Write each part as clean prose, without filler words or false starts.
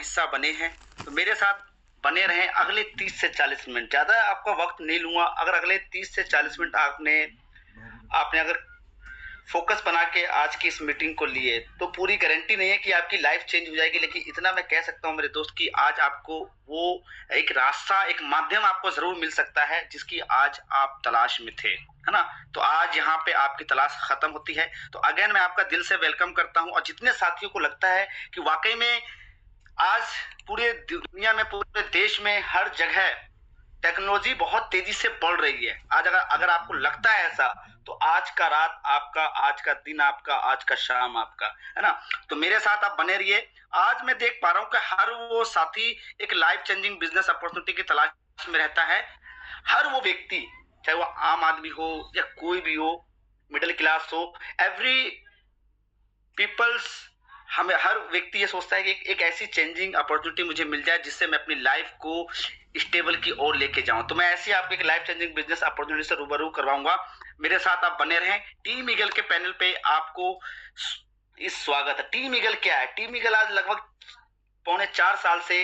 हिस्सा बने हैं तो मेरे साथ बने रहें अगले 30 से 40 मिनट। ज़्यादा आपका वक्त नहीं लूँगा। अगर अगले 30 से 40 मिनट आपने अगर फोकस बना के आज की इस मीटिंग को लिए तो पूरी गारंटी नहीं है कि आपकी लाइफ चेंज हो जाएगी, लेकिन इतना मैं कह सकता हूँ मेरे दोस्त कि आज आपको वो एक रास्ता, एक माध्यम आपको जरूर मिल सकता है जिसकी आज आप तलाश में थे, है ना। तो आज यहाँ पे आपकी तलाश खत्म होती है। तो अगेन मैं आपका दिल से वेलकम करता हूँ। और जितने साथियों को लगता है कि वाकई में आज पूरे दुनिया में, पूरे देश में, हर जगह टेक्नोलॉजी बहुत तेजी से बढ़ रही है, आज अगर आपको लगता है ऐसा तो आज का रात आपका, आज का दिन आपका, आज का शाम आपका, है ना। तो मेरे साथ आप बने रहिए। आज मैं देख पा रहा हूँ कि हर वो साथी एक लाइफ चेंजिंग बिजनेस अपॉर्चुनिटी की तलाश में रहता है। हर वो व्यक्ति, चाहे वो आम आदमी हो या कोई भी हो, मिडिल क्लास हो, एवरी पीपल्स, हमें हर व्यक्ति ये सोचता है कि एक ऐसी चेंजिंग अपॉर्चुनिटी मुझे मिल जाए जिससे मैं अपनी लाइफ को स्टेबल की ओर लेके जाऊं। तो मैं ऐसी आपको एक लाइफ चेंजिंग बिजनेस अपॉर्चुनिटी से रूबरू करवाऊंगा। मेरे साथ आप बने रहें। टीम ईगल के पैनल पे आपको इस स्वागत है। टीम ईगल क्या है? टीम ईगल आज लगभग 3.25 साल से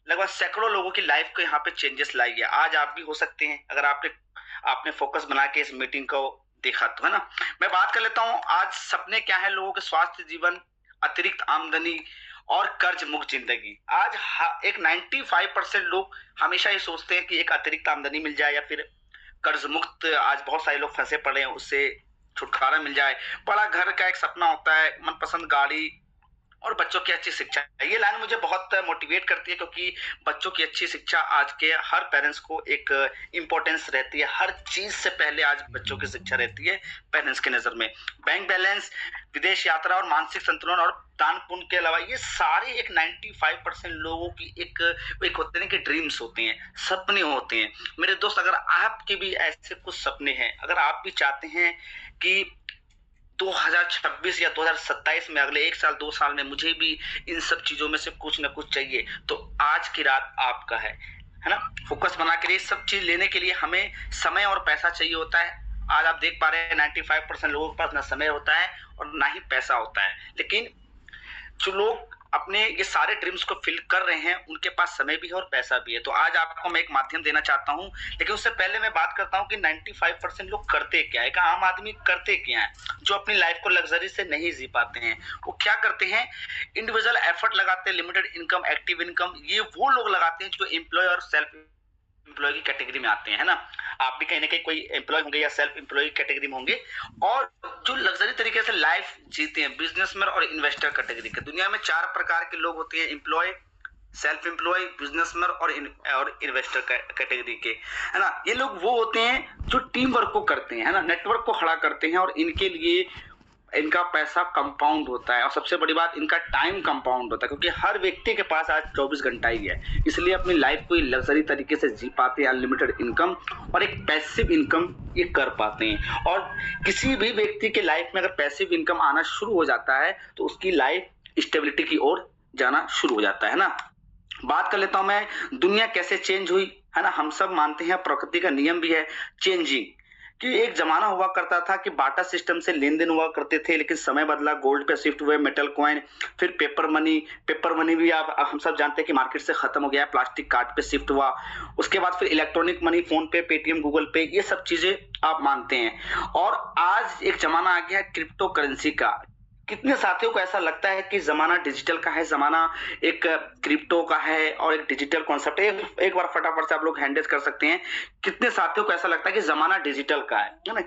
लगभग सैकड़ों लोगों की लाइफ को यहाँ पे चेंजेस लाई है। आज आप भी हो सकते हैं अगर आपने फोकस बना के इस मीटिंग को देखा तो, है ना। मैं बात कर लेता हूँ आज सपने क्या है लोगों के। स्वास्थ्य जीवन, अतिरिक्त आमदनी और कर्ज मुक्त जिंदगी। आज एक 95% लोग हमेशा ये सोचते हैं कि एक अतिरिक्त आमदनी मिल जाए या फिर कर्ज मुक्त, आज बहुत सारे लोग फंसे पड़े हैं, उससे छुटकारा मिल जाए। बड़ा घर का एक सपना होता है, मनपसंद गाड़ी और बच्चों की अच्छी शिक्षा। ये लाइन मुझे बहुत मोटिवेट करती है क्योंकि बच्चों की अच्छी शिक्षा आज के हर पेरेंट्स को एक इम्पोर्टेंस रहती है। हर चीज से पहले आज बच्चों की शिक्षा रहती है पेरेंट्स की नजर में। बैंक बैलेंस, विदेश यात्रा और मानसिक संतुलन और दान पुण्य के अलावा ये सारे एक 95% लोगों की एक होते हैं कि ड्रीम्स होते हैं, सपने होते हैं। मेरे दोस्त, अगर आपके भी ऐसे कुछ सपने हैं, अगर आप भी चाहते हैं कि 2026 या 2027 में, अगले 1 साल 2 साल में मुझे भी इन सब चीजों में से कुछ ना कुछ चाहिए, तो आज की रात आपका है ना। फोकस बना के लिए सब चीज लेने के लिए हमें समय और पैसा चाहिए होता है। आज आप देख पा रहे हैं 95% लोगों के पास ना समय होता है और ना ही पैसा होता है, लेकिन जो लोग अपने ये सारे ड्रीम्स को फिल कर रहे हैं उनके पास समय भी है और पैसा भी है। तो आज आपको मैं एक माध्यम देना चाहता हूं, लेकिन उससे पहले मैं बात करता हूं कि 95% लोग करते क्या है, एक आम आदमी करते क्या है जो अपनी लाइफ को लग्जरी से नहीं जी पाते हैं। वो क्या करते हैं? इंडिविजुअल एफर्ट लगाते हैं, लिमिटेड इनकम, एक्टिव इनकम, ये वो लोग लगाते हैं जो एम्प्लॉय और सेल्फ एम्प्लॉय की कैटेगरी में आते हैं, है ना। आप भी कहीं ना कहीं कोई एम्प्लॉय होंगे या सेल्फ एम्प्लॉय कैटेगरी में होंगे, और जो लग्जरी तरीके से लाइफ जीते हैं, बिजनेसमैन और इन्वेस्टर कैटेगरी के। दुनिया में 4 प्रकार के लोग होते हैं, एम्प्लॉय, सेल्फ एम्प्लॉय, बिजनेसमैन और इन्वेस्टर कैटेगरी के, है ना। ये लोग वो होते हैं जो टीम वर्क को करते हैं, है ना, नेटवर्क को खड़ा करते हैं, और इनके लिए इनका पैसा कंपाउंड होता है, और सबसे बड़ी बात इनका टाइम कंपाउंड होता है, क्योंकि हर व्यक्ति के पास आज 24 घंटा ही है। इसलिए अपनी लाइफ को लग्जरी तरीके से जी पाते हैं, अनलिमिटेड इनकम और एक पैसिव इनकम ये कर पाते हैं। और किसी भी व्यक्ति के लाइफ में अगर पैसिव इनकम आना शुरू हो जाता है तो उसकी लाइफ स्टेबिलिटी की ओर जाना शुरू हो जाता है ना। बात कर लेता हूं मैं, दुनिया कैसे चेंज हुई, है ना। हम सब मानते हैं प्रकृति का नियम भी है चेंजिंग, कि एक जमाना हुआ करता था कि बाटा सिस्टम से लेन देन हुआ करते थे, लेकिन समय बदला, गोल्ड पे शिफ्ट हुए, मेटल कॉइन, फिर पेपर मनी भी आप हम सब जानते हैं कि मार्केट से खत्म हो गया, प्लास्टिक कार्ड पे शिफ्ट हुआ। उसके बाद फिर इलेक्ट्रॉनिक मनी, फोन पे, पेटीएम, गूगल पे, ये सब चीजें आप मानते हैं। और आज एक जमाना आ गया क्रिप्टो करेंसी का। कितने साथियों को ऐसा लगता है कि जमाना डिजिटल का है, जमाना एक क्रिप्टो का है और एक डिजिटल कॉन्सेप्ट है। एक बार फटाफट से आप लोग हैंडल कर सकते हैं, कितने साथियों को ऐसा लगता है कि जमाना डिजिटल का है ना।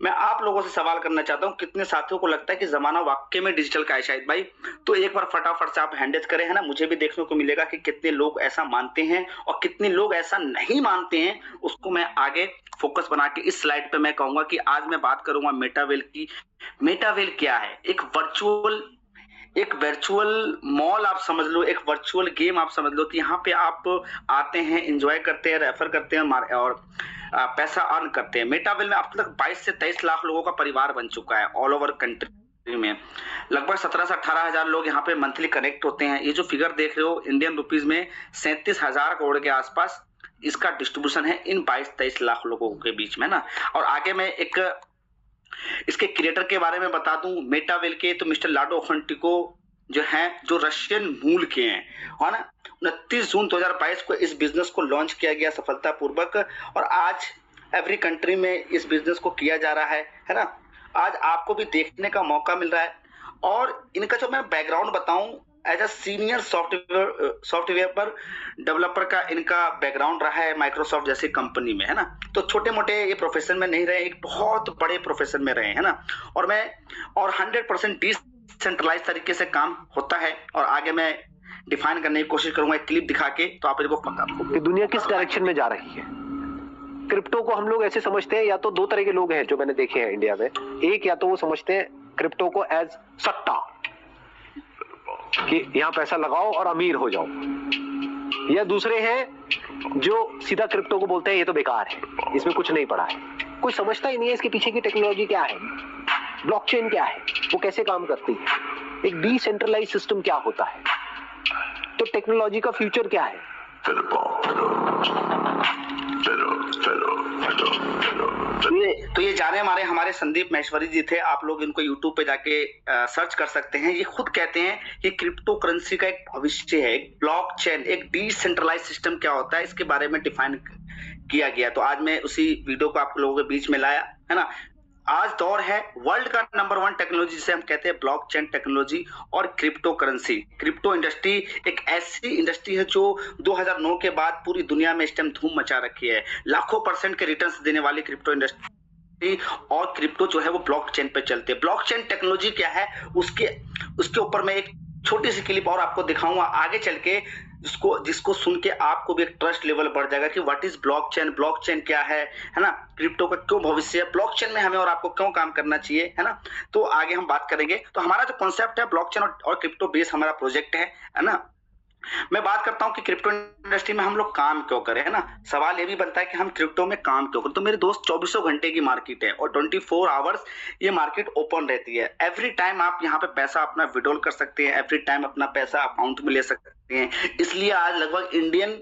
मैं आप लोगों से सवाल करना चाहता हूं, कितने साथियों को लगता है कि जमाना वाकई में डिजिटल का है शायद भाई? तो एक बार फटाफट से आप हैंडल करें, है ना। मुझे भी देखने को मिलेगा कि कितने लोग ऐसा मानते हैं और कितने लोग ऐसा नहीं मानते हैं। उसको मैं आगे फोकस बना के इस स्लाइड पे मैं कहूंगा कि आज मैं बात करूंगा मेटावेल की। मेटावेल क्या है? एक वर्चुअल मॉल आप समझ लो, एक वर्चुअल गेम आप समझ लो कि यहाँ पे आप आते हैं, एंजॉय करते हैं, रेफर करते हैं और पैसा अर्न करते हैं। मेटावेल में अब तक 22 से 23 लाख लोगों का परिवार बन चुका है ऑल ओवर कंट्री में। लगभग 17 से 18 हजार लोग यहाँ पे मंथली कनेक्ट होते हैं। ये जो फिगर देख रहे हो इंडियन रुपीज में 37,000 करोड़ के आसपास इसका डिस्ट्रीब्यूशन है इन 22-23 लाख लोगों के बीच में ना। और आगे मैं इसके क्रिएटर के बारे में बता दूं मेटावेल के, तो मिस्टर लाडो फंटिको जो हैं जो रशियन मूल के हैं, है ना। 29 जून 2022 को इस बिजनेस को लॉन्च किया गया सफलतापूर्वक, और आज एवरी कंट्री में इस बिजनेस को किया जा रहा है ना। आज आपको भी देखने का मौका मिल रहा है। और इनका जो मैं बैकग्राउंड बताऊं, एज अ सीनियर सॉफ्टवेयर पर डेवलपर का इनका बैकग्राउंड रहा है माइक्रोसॉफ्ट जैसी कंपनी में, है ना। तो छोटे मोटे ये प्रोफेशन में नहीं रहे, एक बहुत बड़े प्रोफेशन में रहे, है ना। और 100% डिसेंट्रलाइज तरीके से काम होता है। और आगे मैं डिफाइन करने की कोशिश करूंगा एक क्लिप दिखा के, तो आप इसको कि दुनिया किस डायरेक्शन में जा रही है। क्रिप्टो को हम लोग ऐसे समझते हैं, या तो दो तरह के लोग हैं जो मैंने देखे हैं इंडिया में। एक, या तो वो समझते हैं क्रिप्टो को एज सट्टा, कि यहां पैसा लगाओ और अमीर हो जाओ। या दूसरे हैं जो सीधा क्रिप्टो को बोलते हैं ये तो बेकार है, इसमें कुछ नहीं पड़ा है, कोई समझता ही नहीं है इसके पीछे की टेक्नोलॉजी क्या है, ब्लॉकचेन क्या है, वो कैसे काम करती है, एक डिसेंट्रलाइज सिस्टम क्या होता है, तो टेक्नोलॉजी का फ्यूचर क्या है। तो ये जाने हमारे संदीप महेश्वरी जी थे। आप लोग इनको यूट्यूब पे जाके सर्च कर सकते हैं। ये खुद कहते हैं कि क्रिप्टो करेंसी का एक भविष्य है, एक ब्लॉकचेन, एक डिसेंट्रलाइज सिस्टम क्या होता है, इसके बारे में डिफाइन किया गया। तो आज मैं उसी वीडियो को आप लोगों के बीच में लाया, है ना। आज दौर है वर्ल्ड का नंबर 1 टेक्नोलॉजी जिसे हम कहते हैं ब्लॉकचेन टेक्नोलॉजी और क्रिप्टो करेंसी। क्रिप्टो इंडस्ट्री एक ऐसी इंडस्ट्री है जो 2009 के बाद पूरी दुनिया में इस टाइम धूम मचा रखी है। लाखों % के रिटर्न्स देने वाली क्रिप्टो इंडस्ट्री, और क्रिप्टो जो है वो ब्लॉकचेन पे चलते हैं। ब्लॉकचेन टेक्नोलॉजी क्या है, उसके ऊपर मैं एक छोटी सी क्लिप और आपको दिखाऊंगा आगे चल के, जिसको सुन के आपको भी एक ट्रस्ट लेवल बढ़ जाएगा कि व्हाट इज ब्लॉकचेन, ब्लॉकचेन क्या है ना, क्रिप्टो का क्यों भविष्य है, ब्लॉकचेन में हमें और आपको क्यों काम करना चाहिए, है ना। तो आगे हम बात करेंगे। तो हमारा जो कॉन्सेप्ट है ब्लॉकचेन और क्रिप्टो बेस हमारा प्रोजेक्ट है ना। मैं बात करता हूं कि क्रिप्टो इंडस्ट्री में हम लोग काम क्यों करें, है ना। सवाल ये भी बनता है कि हम क्रिप्टो में काम क्यों करें। तो मेरे दोस्त 24 घंटे की मार्केट है और 24 आवर्स ये मार्केट ओपन रहती है। एवरी टाइम आप यहाँ पे पैसा अपना विड्रॉल कर सकते हैं, एवरी टाइम अपना पैसा अकाउंट में ले सकते हैं। इसलिए आज लगभग इंडियन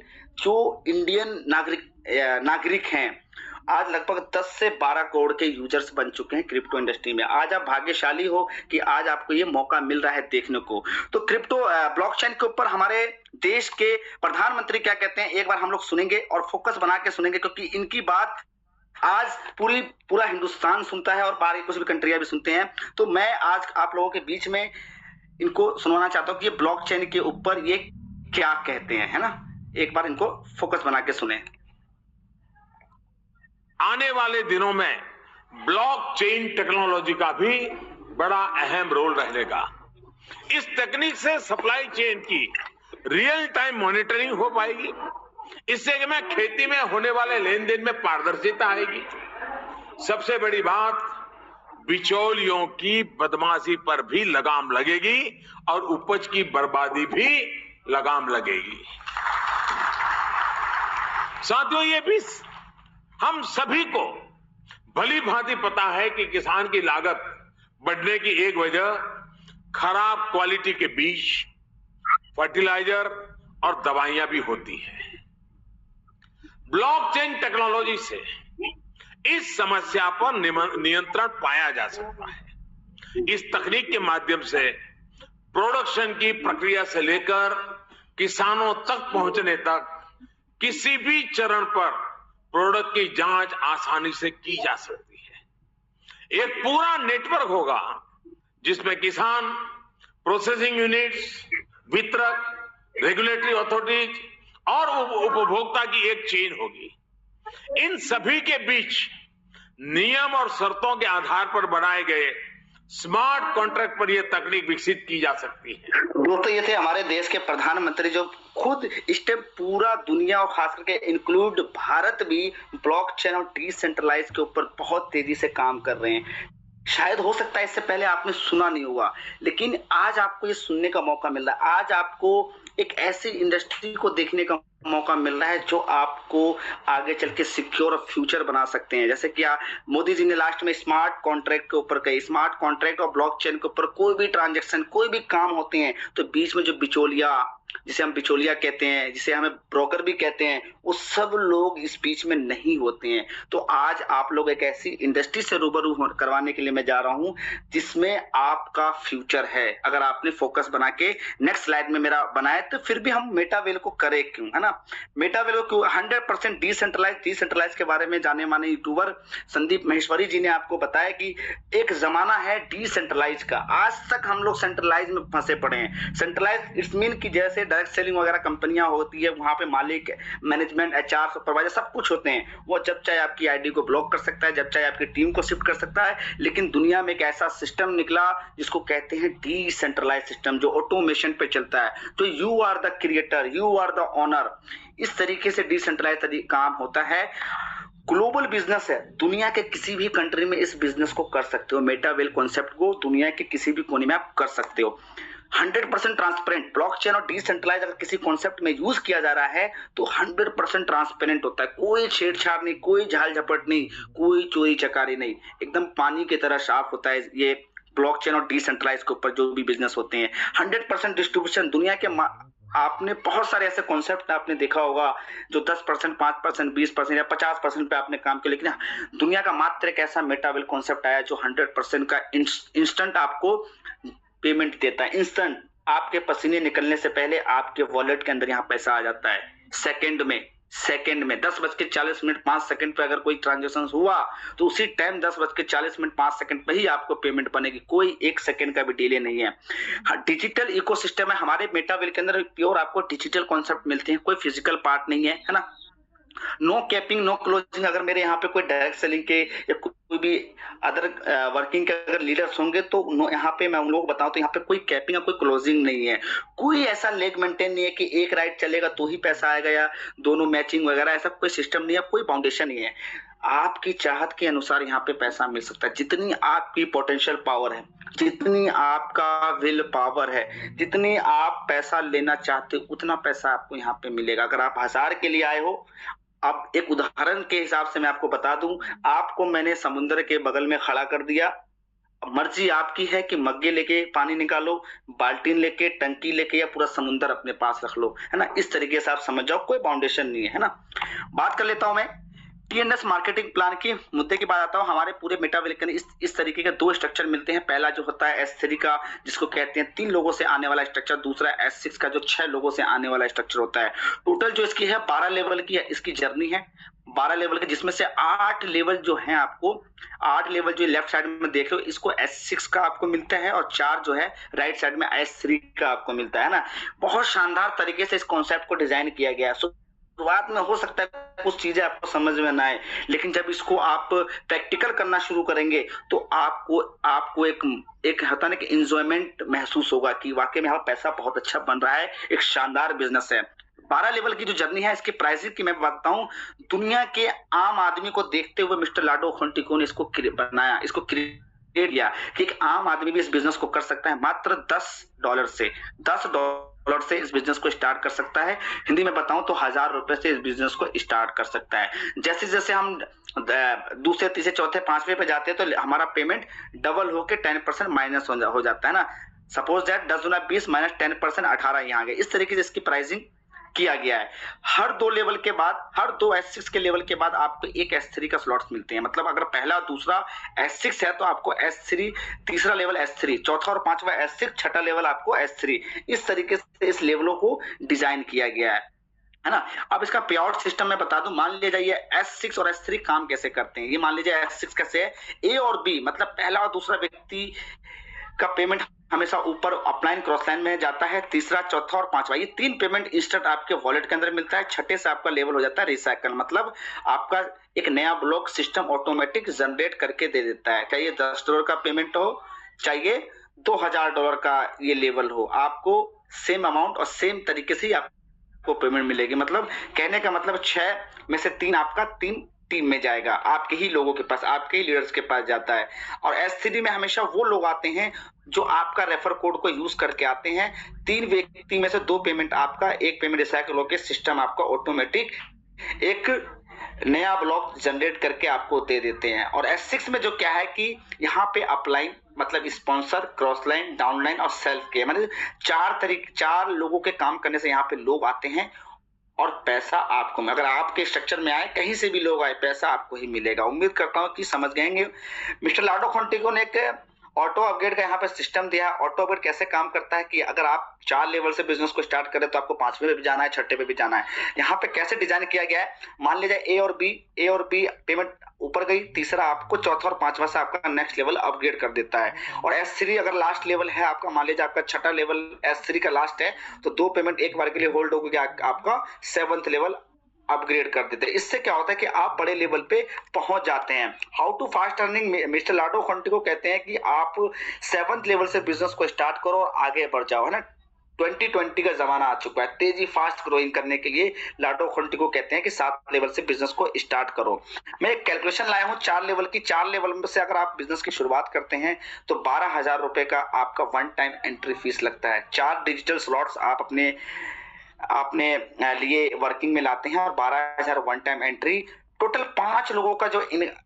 नागरिक हैं, आज लगभग 10 से 12 करोड़ के यूजर्स बन चुके हैं क्रिप्टो इंडस्ट्री में। आज आप भाग्यशाली हो कि आज आपको ये मौका मिल रहा है देखने को। तो क्रिप्टो ब्लॉकचेन के ऊपर हमारे देश के प्रधानमंत्री क्या कहते हैं, एक बार हम लोग सुनेंगे और फोकस बना के सुनेंगे, क्योंकि इनकी बात आज पूरा हिंदुस्तान सुनता है और बाहर कुछ भी कंट्रियां भी सुनते हैं। तो मैं आज आप लोगों के बीच में इनको सुनाना चाहता हूँ कि ये ब्लॉकचेन के ऊपर ये क्या कहते हैं, है ना। एक बार इनको फोकस बना के सुने। आने वाले दिनों में ब्लॉकचेन टेक्नोलॉजी का भी बड़ा अहम रोल रहेगा। इस तकनीक से सप्लाई चेन की रियल टाइम मॉनिटरिंग हो पाएगी। इससे में खेती में होने वाले लेन देन में पारदर्शिता आएगी। सबसे बड़ी बात, बिचौलियों की बदमाशी पर भी लगाम लगेगी और उपज की बर्बादी भी लगाम लगेगी। साथियों, ये भी हम सभी को भली भांति पता है कि किसान की लागत बढ़ने की एक वजह खराब क्वालिटी के बीज, फर्टिलाइजर और दवाइयां भी होती है। ब्लॉकचेन टेक्नोलॉजी से इस समस्या पर नियंत्रण पाया जा सकता है। इस तकनीक के माध्यम से प्रोडक्शन की प्रक्रिया से लेकर किसानों तक पहुंचने तक किसी भी चरण पर प्रोडक्ट की जांच आसानी से की जा सकती है। एक पूरा नेटवर्क होगा जिसमें किसान, प्रोसेसिंग यूनिट्स, वितरक, रेगुलेटरी अथॉरिटीज और उपभोक्ता की एक चेन होगी। इन सभी के बीच नियम और शर्तों के आधार पर बनाए गए स्मार्ट कॉन्ट्रैक्ट पर यह तकनीक विकसित की जा सकती है। दोस्तों, ये थे हमारे देश के प्रधानमंत्री जो खुद इस टाइम पूरा दुनिया और खास करके इंक्लूड भारत भी ब्लॉकचेन और डिसेंट्रलाइज के ऊपर बहुत तेजी से काम कर रहे हैं। शायद हो सकता है इससे पहले आपने सुना नहीं हुआ, लेकिन आज आपको ये सुनने का मौका मिल रहा है। आज आपको एक ऐसी इंडस्ट्री को देखने का मौका मिल रहा है जो आपको आगे चल के सिक्योर और फ्यूचर बना सकते हैं। जैसे कि मोदी जी ने लास्ट में स्मार्ट कॉन्ट्रैक्ट के ऊपर कही, स्मार्ट कॉन्ट्रैक्ट और ब्लॉकचेन के ऊपर कोई भी ट्रांजैक्शन, कोई भी काम होते हैं तो बीच में जो बिचौलिया जिसे हम बिचौलिया कहते हैं, जिसे हमें ब्रोकर भी कहते हैं, वो सब लोग इस बीच में नहीं होते हैं। तो आज आप लोग एक ऐसी इंडस्ट्री से रूबरू करवाने के लिए मैं जा रहा हूं जिसमें आपका फ्यूचर है। अगर आपने फोकस बना के नेक्स्ट स्लाइड में मेरा बनाए तो फिर भी हम मेटावेल को करें क्यों, है ना। मेटावेल को क्यों 100% डिसेंट्रलाइज के बारे में जाने माने यूट्यूबर संदीप महेश्वरी जी ने आपको बताया कि एक जमाना है डिसेंट्रलाइज का। आज तक हम लोग सेंट्रलाइज में फंसे पड़े हैं। सेंट्रलाइज इट्स मीन कि जैसे डायरेक्ट सेलिंग वगैरह कंपनियां होती है, वहां पे मालिक, मैनेजमेंट, एचआर, सुपरवाइजर सब कुछ होते हैं। वो जब चाहे आपकी आईडी को ब्लॉक कर सकता है, जब चाहे आपकी टीम को शिफ्ट कर सकता है। लेकिन दुनिया में एक ऐसा सिस्टम निकला जिसको कहते हैं डिसेंट्रलाइज सिस्टम, जो ऑटोमेशन पे चलता है। तो you are the creator, you are the owner. इस तरीके से डिसेंट्रलाइज काम होता है। ग्लोबल बिजनेस है, दुनिया के किसी भी कंट्री में इस बिजनेस को कर सकते हो। मेटावेल कॉन्सेप्ट को दुनिया के किसी भी कोने में आप कर सकते हो। 100% ट्रांसपेरेंट ब्लॉकचेन और डिसेंट्रलाइज अगर किसी कॉन्सेप्ट में यूज किया जा रहा है तो 100% ट्रांसपेरेंट होता है। कोई छेड़छाड़ नहीं, कोई झाल झपट नहीं, कोई चोरी चकारी नहीं, एकदम पानी की तरह साफ होता है ये ब्लॉकचेन और डिसेंट्रलाइज के ऊपर जो भी बिजनेस होते हैं। 100% डिस्ट्रीब्यूशन दुनिया के आपने बहुत सारे ऐसे कॉन्सेप्ट आपने देखा होगा जो 10%, 5%, 20% या 50% पे आपने काम किया, लेकिन दुनिया का मात्र एक ऐसा मेटावेल कॉन्सेप्ट आया जो 100% का इंस्टेंट आपको पेमेंट देता है। इंस्टेंट, आपके पसीने निकलने से पहले आपके वॉलेट के अंदर यहाँ पैसा आ जाता है। सेकंड में 10:40 5 सेकंड पे अगर कोई ट्रांजेक्शन हुआ तो उसी टाइम 10:40 5 सेकंड पे ही आपको पेमेंट बनेगी। कोई 1 सेकंड का भी डिले नहीं है। डिजिटल इकोसिस्टम है हमारे मेटावेल के अंदर। प्योर आपको डिजिटल कॉन्सेप्ट मिलते हैं, कोई फिजिकल पार्ट नहीं है ना। No capping, no closing. अगर मेरे यहाँ पे कोई डायरेक्ट सेलिंग के या कोई भी अदर वर्किंग के अगर लीडर्स होंगे तो यहाँ पे मैं उन लोगों को बताऊं तो यहाँ पे कोई कैपिंग या कोई क्लोजिंग नहीं है। कोई ऐसा लेग मेंटेन नहीं है कि एक राइट चलेगा तो ही पैसा आएगा या दोनों मैचिंग वगैरह, ऐसा कोई सिस्टम नहीं है, कोई फाउंडेशन नहीं है। आपकी चाहत के अनुसार यहाँ पे पैसा मिल सकता है। जितनी आपकी पोटेंशियल पावर है, जितनी आपका विल पावर है, जितनी आप पैसा लेना चाहते हो उतना पैसा आपको यहाँ पे मिलेगा। अगर आप 1000 के लिए आए हो, अब एक उदाहरण के हिसाब से मैं आपको बता दूं, आपको मैंने समुद्र के बगल में खड़ा कर दिया। मर्जी आपकी है कि मग्गे लेके पानी निकालो, बाल्टीन लेके, टंकी लेके, या पूरा समुद्र अपने पास रख लो, है ना। इस तरीके से आप समझ जाओ, कोई बाउंडेशन नहीं है ना। बात कर लेता हूं मैं टीएनएस मार्केटिंग प्लान की मुद्दे की बात आता हूं। हमारे पूरे मेटावेल के इस तरीके के 2 स्ट्रक्चर मिलते हैं। पहला जो होता है S3 का, जिसको कहते हैं 3 लोगों से आने वाला स्ट्रक्चर। दूसरा S6 का जो 6 लोगों से आने वाला स्ट्रक्चर होता है। टोटल जो इसकी है 12 लेवल की है, इसकी जर्नी है 12 लेवल के, जिसमें से 8 लेवल जो है आपको 8 लेवल जो लेफ्ट साइड में देख रहे हो इसको S6 का आपको मिलता है, और 4 जो है राइट साइड में S3 का आपको मिलता है ना। बहुत शानदार तरीके से इस कॉन्सेप्ट को डिजाइन किया गया है। शुरुआत में हो सकता है कुछ चीजें आपको समझ में ना आए, लेकिन जब इसको आप प्रैक्टिकल करना शुरू करेंगे तो आपको एक होता है कि एंजॉयमेंट महसूस होगा कि वाकई में यहाँ पैसा बहुत अच्छा बन रहा है, एक शानदार बिजनेस है। 12 लेवल की जो जर्नी है, इसकी प्राइसिंग की मैं बताता हूँ। दुनिया के आम आदमी को देखते हुए मिस्टर लाडो खोंटिको ने इसको बनाया, इसको क्रिएट किया कि एक आम आदमी भी इस बिजनेस को कर सकता है। मात्र $10 से इस बिजनेस को स्टार्ट कर सकता है। हिंदी में बताऊं तो 1000 रुपए से इस बिजनेस को स्टार्ट कर सकता है। जैसे जैसे हम दूसरे, तीसरे, चौथे, 5वें पे जाते हैं तो हमारा पेमेंट डबल होके 10% माइनस हो जाता है ना। सपोज दैट 10 गुना 20 माइनस 10% 18 यहाँ आ गया। इस तरीके से इसकी प्राइसिंग किया गया है। हर 2 लेवल के बाद, हर 2 S6 के लेवल के बाद आपको एक S3 का स्लॉट्स मिलते हैं। मतलब अगर पहला दूसरा S6 है तो आपको S3, तीसरा लेवल S3, चौथा और 5वां S6, छठा लेवल आपको S3। इस तरीके से इस लेवलों को डिजाइन किया गया है ना। अब इसका पे आउट सिस्टम मैं बता दूं। मान लीजिए ये S6 और S3 काम कैसे करते हैं। ये मान लीजिए S6 कैसे है, A और B मतलब पहला और दूसरा व्यक्ति का पेमेंट हमेशा ऊपर अपलाइन क्रॉस लाइन में जाता है। तीसरा, चौथा और 5वां, ये 3 पेमेंट इंस्टेंट आपके वॉलेट के अंदर मिलता है। छठे से आपका लेवल हो जाता है रिसाइकल, मतलब आपका एक नया ब्लॉक सिस्टम ऑटोमेटिक जनरेट करके दे देता है। चाहिए $10 का पेमेंट हो, चाहिए $2000 का ये लेवल हो, आपको सेम अमाउंट और सेम तरीके से ही आपको पेमेंट मिलेगी। मतलब कहने का मतलब 6 में से 3 आपका 3 टीम में जाएगा, आपके ही लोगों के पास, आपके ही लीडर्स के पास जाता है। और S3 में हमेशा वो लोग आते हैं जो आपका रेफर कोड को यूज करके आते हैं। 3 व्यक्ति में से 2 पेमेंट आपका, 1 पेमेंट रिसाइकल होकर सिस्टम आपका ऑटोमेटिक एक नया ब्लॉक जनरेट करके आपको दे देते हैं। और S6 में जो क्या है कि यहाँ पे अपलाइन मतलब sponsor, cross line, down line और सेल्फ के, मतलब चार लोगों के काम करने से यहाँ पे लोग आते हैं और पैसा आपको, अगर आपके स्ट्रक्चर में आए, कहीं से भी लोग आए, पैसा आपको ही मिलेगा। उम्मीद करता हूँ कि समझ गएंगे। मिस्टर लाडो खंटिको ने एक ऑटो अपग्रेड का यहाँ पे सिस्टम दिया। ऑटो अपग्रेड कैसे काम करता है कि अगर आप 4 लेवल से बिजनेस को स्टार्ट करें तो आपको 5वें पे भी जाना है, 6ठे पे भी जाना है। यहाँ पे कैसे डिजाइन किया गया है, मान लीजिए ए और बी पेमेंट ऊपर गई, तीसरा आपको चौथा और पांचवा से आपका नेक्स्ट लेवल अपग्रेड कर देता है। और S3 अगर लास्ट लेवल है आपका, मान लीजिए आपका 6ठा लेवल S3 का लास्ट है, तो 2 पेमेंट एक बार के लिए होल्ड होगी, आपका 7th लेवल अपग्रेड कर देते हैं। इससे क्या होता है कि आप बड़े लेवल पे पहुंच जाते हैं। How to fast earning, mister Lado खंटिको कहते हैं कि आप 7th लेवल से बिजनेस को स्टार्ट करो और आगे बढ़ जाओ, है ना। 2020 का जमाना आ चुका है, तेजी फास्ट ग्रोइंग करने के लिए लाडो खंटिको कहते हैं कि 7 लेवल से बिजनेस को स्टार्ट करो। मैं एक कैलकुलेशन लाया हूँ 4 लेवल की। 4 लेवल में से अगर आप बिजनेस की शुरुआत करते हैं तो 12,000 रुपए का आपका वन टाइम एंट्री फीस लगता है। 4 डिजिटल स्लॉट्स आप अपने लिए वर्किंग में लाते हैं और 12,000 वन टाइम एंट्री। टोटल 5 लोगों का जो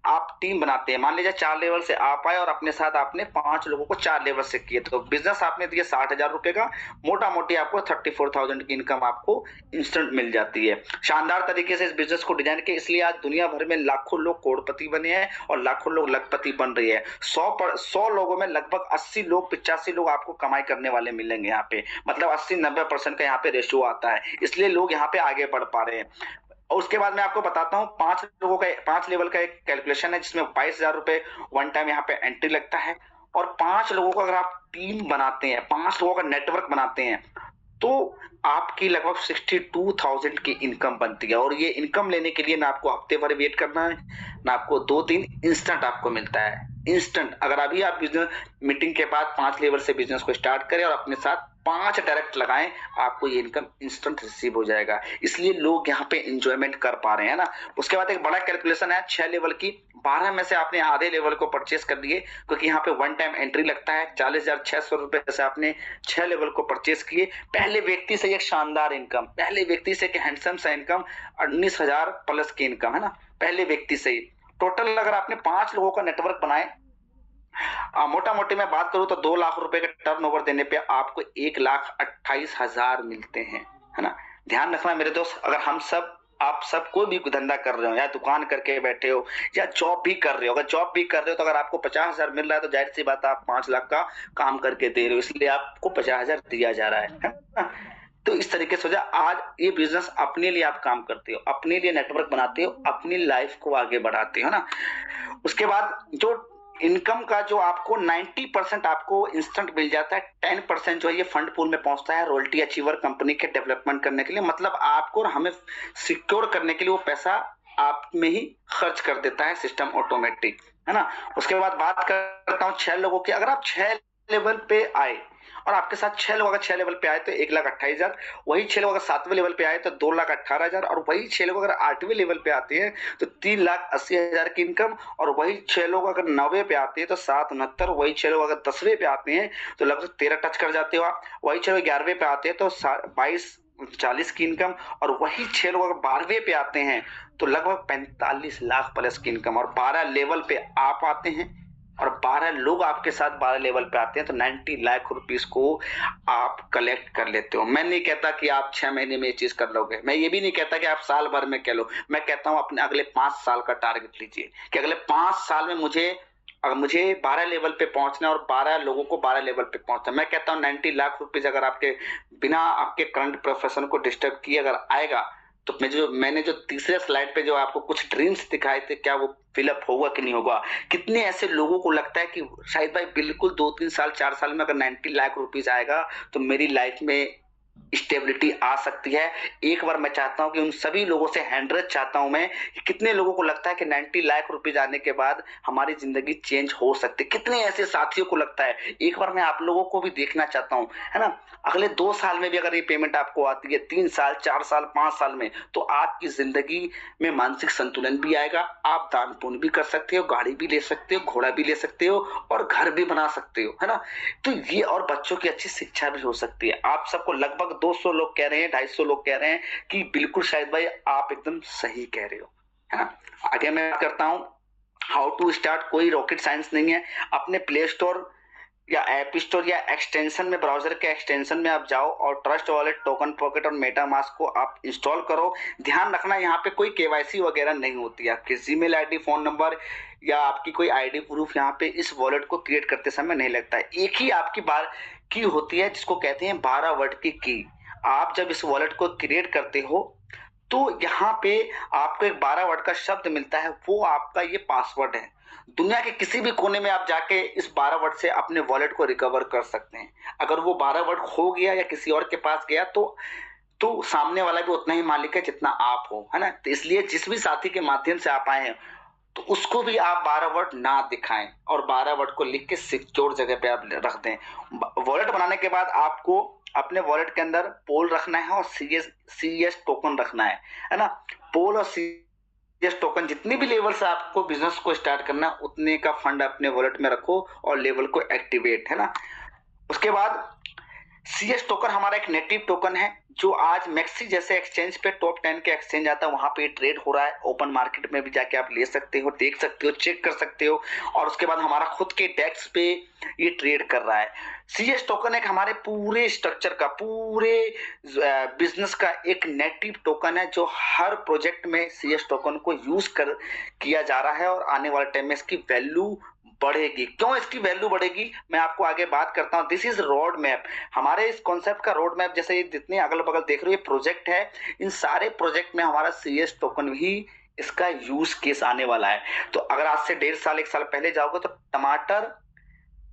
आप टीम बनाते हैं, मान लीजिए 4 लेवल से आप आए और अपने साथ आपने 5 लोगों को 4 लेवल से किए, तो बिजनेस आपने दिया 60,000 रुपए का, मोटा मोटी आपको 34,000 की इनकम आपको इंस्टेंट मिल जाती है। शानदार तरीके से इस बिजनेस को डिजाइन किया, इसलिए आज दुनिया भर में लाखों लोग करोड़पति बने हैं और लाखों लोग लखपति बन रही है। 100 लोगों में लगभग 80 लोग 85 लोग आपको कमाई करने वाले मिलेंगे यहाँ पे, मतलब 80-90% का यहाँ पे रेशियो आता है, इसलिए लोग यहाँ पे आगे बढ़ पा रहे हैं। और उसके बाद मैं आपको बताता हूँ 5 लेवल का एक कैलकुलेशन है जिसमें 22,000 रुपए वन टाइम यहाँ पे एंट्री लगता है। और 5 लोगों का अगर आप टीम बनाते हैं, 5 लोगों का नेटवर्क बनाते हैं, तो आपकी लगभग 62,000 की इनकम बनती है। और ये इनकम लेने के लिए ना आपको हफ्ते भर वेट करना है, ना आपको 2 दिन, इंस्टेंट आपको मिलता है, इंस्टेंट। अगर अभी आप बिजनेस मीटिंग के बाद 5 लेवल से बिजनेस को स्टार्ट करें और अपने साथ 5 डायरेक्ट लगाएं, आपको ये इनकम इंस्टेंट रिसीव हो जाएगा। इसलिए लोग यहाँ पे एंजॉयमेंट कर पा रहे हैं ना। उसके बाद एक बड़ा कैलकुलेशन है 6 लेवल की। 12 में से आपने आधे लेवल को परचेस कर दिए, क्योंकि यहाँ पे वन टाइम एंट्री लगता है। 40,600 रुपए से आपने 6 लेवल को परचेस किए। पहले व्यक्ति से एक शानदार इनकम, पहले व्यक्ति से एक हैंडसम सा इनकम, 19,000 प्लस की इनकम, है ना, पहले व्यक्ति से ही। टोटल अगर आपने 5 लोगों का नेटवर्क बनाए, मोटा मोटी मैं बात करूं तो 2 लाख रुपए का टर्नओवर देने पे आपको 1,28,000 मिलते हैं, है ना। ध्यान रखना मेरे दोस्त, अगर आप सब कोई भी धंधा कर रहे हो, या दुकान करके बैठे हो या जॉब भी कर रहे हो, अगर जॉब भी कर रहे हो तो अगर आपको 50,000 मिल रहा है तो जाहिर सी बात है आप 5 लाख का काम करके दे रहे हो, इसलिए आपको 50,000 दिया जा रहा है ना। तो इस तरीके से आज ये बिजनेस अपने लिए आप काम करते हो, अपने लिए नेटवर्क बनाते हो, अपनी लाइफ को आगे बढ़ाते हो ना। उसके बाद जो इनकम का जो आपको 90% आपको इंस्टेंट मिल जाता है, 10% जो है ये फंड पूल में पहुंचता है रॉयल्टी अचीवर कंपनी के डेवलपमेंट करने के लिए, मतलब आपको और हमें सिक्योर करने के लिए वो पैसा आप में ही खर्च कर देता है सिस्टम ऑटोमेटिक, है ना। उसके बाद बात करता हूँ 6 लोगों की। अगर आप 6 लेवल पे आए और आपके साथ 6 लोग अगर 6 लेवल पे आए तो 1,28,000, वही 6 लोग अगर 7वें लेवल पे आए तो 2,18,000, और वही 6 लोग अगर 8वें लेवल पे आते हैं तो 3,80,000 की इनकम, और वही 6 लोग अगर 9वें पे आते हैं तो 7,69, वही 6 लोग अगर 10वें पे आते हैं तो लगभग 13 टच कर जाते हो आप, वही 6 लोग 11वें पे आते हैं तो 22,40 की इनकम, और वही 6 लोग अगर 12वें पे आते हैं तो लगभग 45 लाख प्लस की इनकम। और 12 लेवल पे आप आते हैं और 12 लोग आपके साथ 12 लेवल पे आते हैं तो 90 लाख रुपीस को आप कलेक्ट कर लेते हो। मैं नहीं कहता कि आप 6 महीने में ये चीज कर लोगे, मैं ये भी नहीं कहता कि आप साल भर में कर लो, मैं कहता हूं अपने अगले 5 साल का टारगेट लीजिए कि अगले 5 साल में मुझे 12 लेवल पे पहुंचना है और 12 लोगों को 12 लेवल पे पहुंचना। मैं कहता हूं 90 लाख रुपीज अगर आपके बिना आपके करंट प्रोफेशन को डिस्टर्ब किए अगर आएगा तो मैंने जो तीसरे स्लाइड पे जो आपको कुछ ड्रीम्स दिखाए थे, क्या वो फिलअप होगा कि नहीं होगा। कितने ऐसे लोगों को लगता है कि शायद भाई बिल्कुल 2-3 साल 4 साल में अगर 90 लाख रुपीज आएगा तो मेरी लाइफ में स्टेबिलिटी आ सकती है। एक बार मैं चाहता हूं कि उन सभी लोगों से 100 चाहता हूं मैं कि कितने लोगों को लगता है कि 90 लाख रुपीज आने के बाद हमारी जिंदगी चेंज हो सकती है, कितने ऐसे साथियों को लगता है। एक बार मैं आप लोगों को भी देखना चाहता हूं, है ना। अगले 2 साल में भी अगर ये पेमेंट आपको आती है, 3 साल 4 साल 5 साल में, तो आपकी जिंदगी में मानसिक संतुलन भी आएगा, आप दान पुण्य भी कर सकते हो, गाड़ी भी ले सकते हो, घोड़ा भी ले सकते हो और घर भी बना सकते हो, है ना। तो ये और बच्चों की अच्छी शिक्षा भी हो सकती है। आप सबको लगभग 200 लोग कह रहे हैं, 250 लोग कह रहे हैं कि बिल्कुल शायद भाई आप एकदम सही कह रहे हो, है ना। आगे मैं करता हूं हाउ टू स्टार्ट। कोई रॉकेट साइंस नहीं है। अपने प्ले स्टोर या ऐप स्टोर या एक्सटेंशन में, ब्राउजर के एक्सटेंशन में आप जाओ और ट्रस्ट वॉलेट, टोकन पॉकेट और मेटामास्क को आप इंस्टॉल करो। ध्यान रखना यहाँ पे कोई केवाईसी वगैरह नहीं होती है। आपके जीमेल आईडी, फोन नंबर या आपकी कोई आईडी प्रूफ यहाँ पे इस वॉलेट को क्रिएट करते समय नहीं लगता है। एक ही आपकी बार की होती है जिसको कहते हैं 12 वर्ड की की। आप जब इस वॉलेट को क्रिएट करते हो तो यहाँ पे आपको एक 12 वर्ड का शब्द मिलता है, वो आपका ये पासवर्ड है। दुनिया के किसी भी कोने में आप जाके इस 12 वर्ड से अपने वॉलेट को रिकवर कर सकते हैं। अगर वो 12 वर्ड खो गया या किसी और के पास गया तो सामने वाला भी उतना ही मालिक है जितना आप हो, है ना। तो इसलिए जिस भी साथी के माध्यम से आप आए हैं तो उसको भी आप 12 वर्ड ना दिखाएं और 12 वर्ड को लिख के सिक्योर जगह पे आप रख दें। वॉलेट बनाने के बाद आपको अपने वॉलेट के अंदर पोल रखना है और सीएस टोकन रखना है ना। पोल और सीएस टोकन, जितनी भी लेवल से आपको बिजनेस को स्टार्ट करना उतने का फंड अपने वॉलेट में रखो और लेवल को एक्टिवेट, है ना। उसके बाद सीएस टोकन हमारा एक नेटिव टोकन है जो आज मैक्सी जैसे एक्सचेंज पे टॉप 10 के एक्सचेंज आता है, वहां पे ट्रेड हो रहा है। ओपन मार्केट में भी जाके आप ले सकते हो, देख सकते हो, चेक कर सकते हो। और उसके बाद हमारा खुद के डेस्क पे ये ट्रेड कर रहा है। सीएस टोकन एक हमारे पूरे स्ट्रक्चर का, पूरे बिजनेस का एक नेटिव टोकन है जो हर प्रोजेक्ट में सीएस टोकन को यूज किया जा रहा है और आने वाले टाइम में इसकी वैल्यू बढ़ेगी। क्यों इसकी वैल्यू बढ़ेगी मैं आपको आगे बात करता हूं। दिस इज रोड मैप, हमारे इस कॉन्सेप्ट का रोड मैप। जैसे ये जितने अगल बगल देख रहे हो ये प्रोजेक्ट है, इन सारे प्रोजेक्ट में हमारा सीएस टोकन भी इसका यूज केस आने वाला है। तो अगर आज से 1.5 साल 1 साल पहले जाओगे तो टमाटर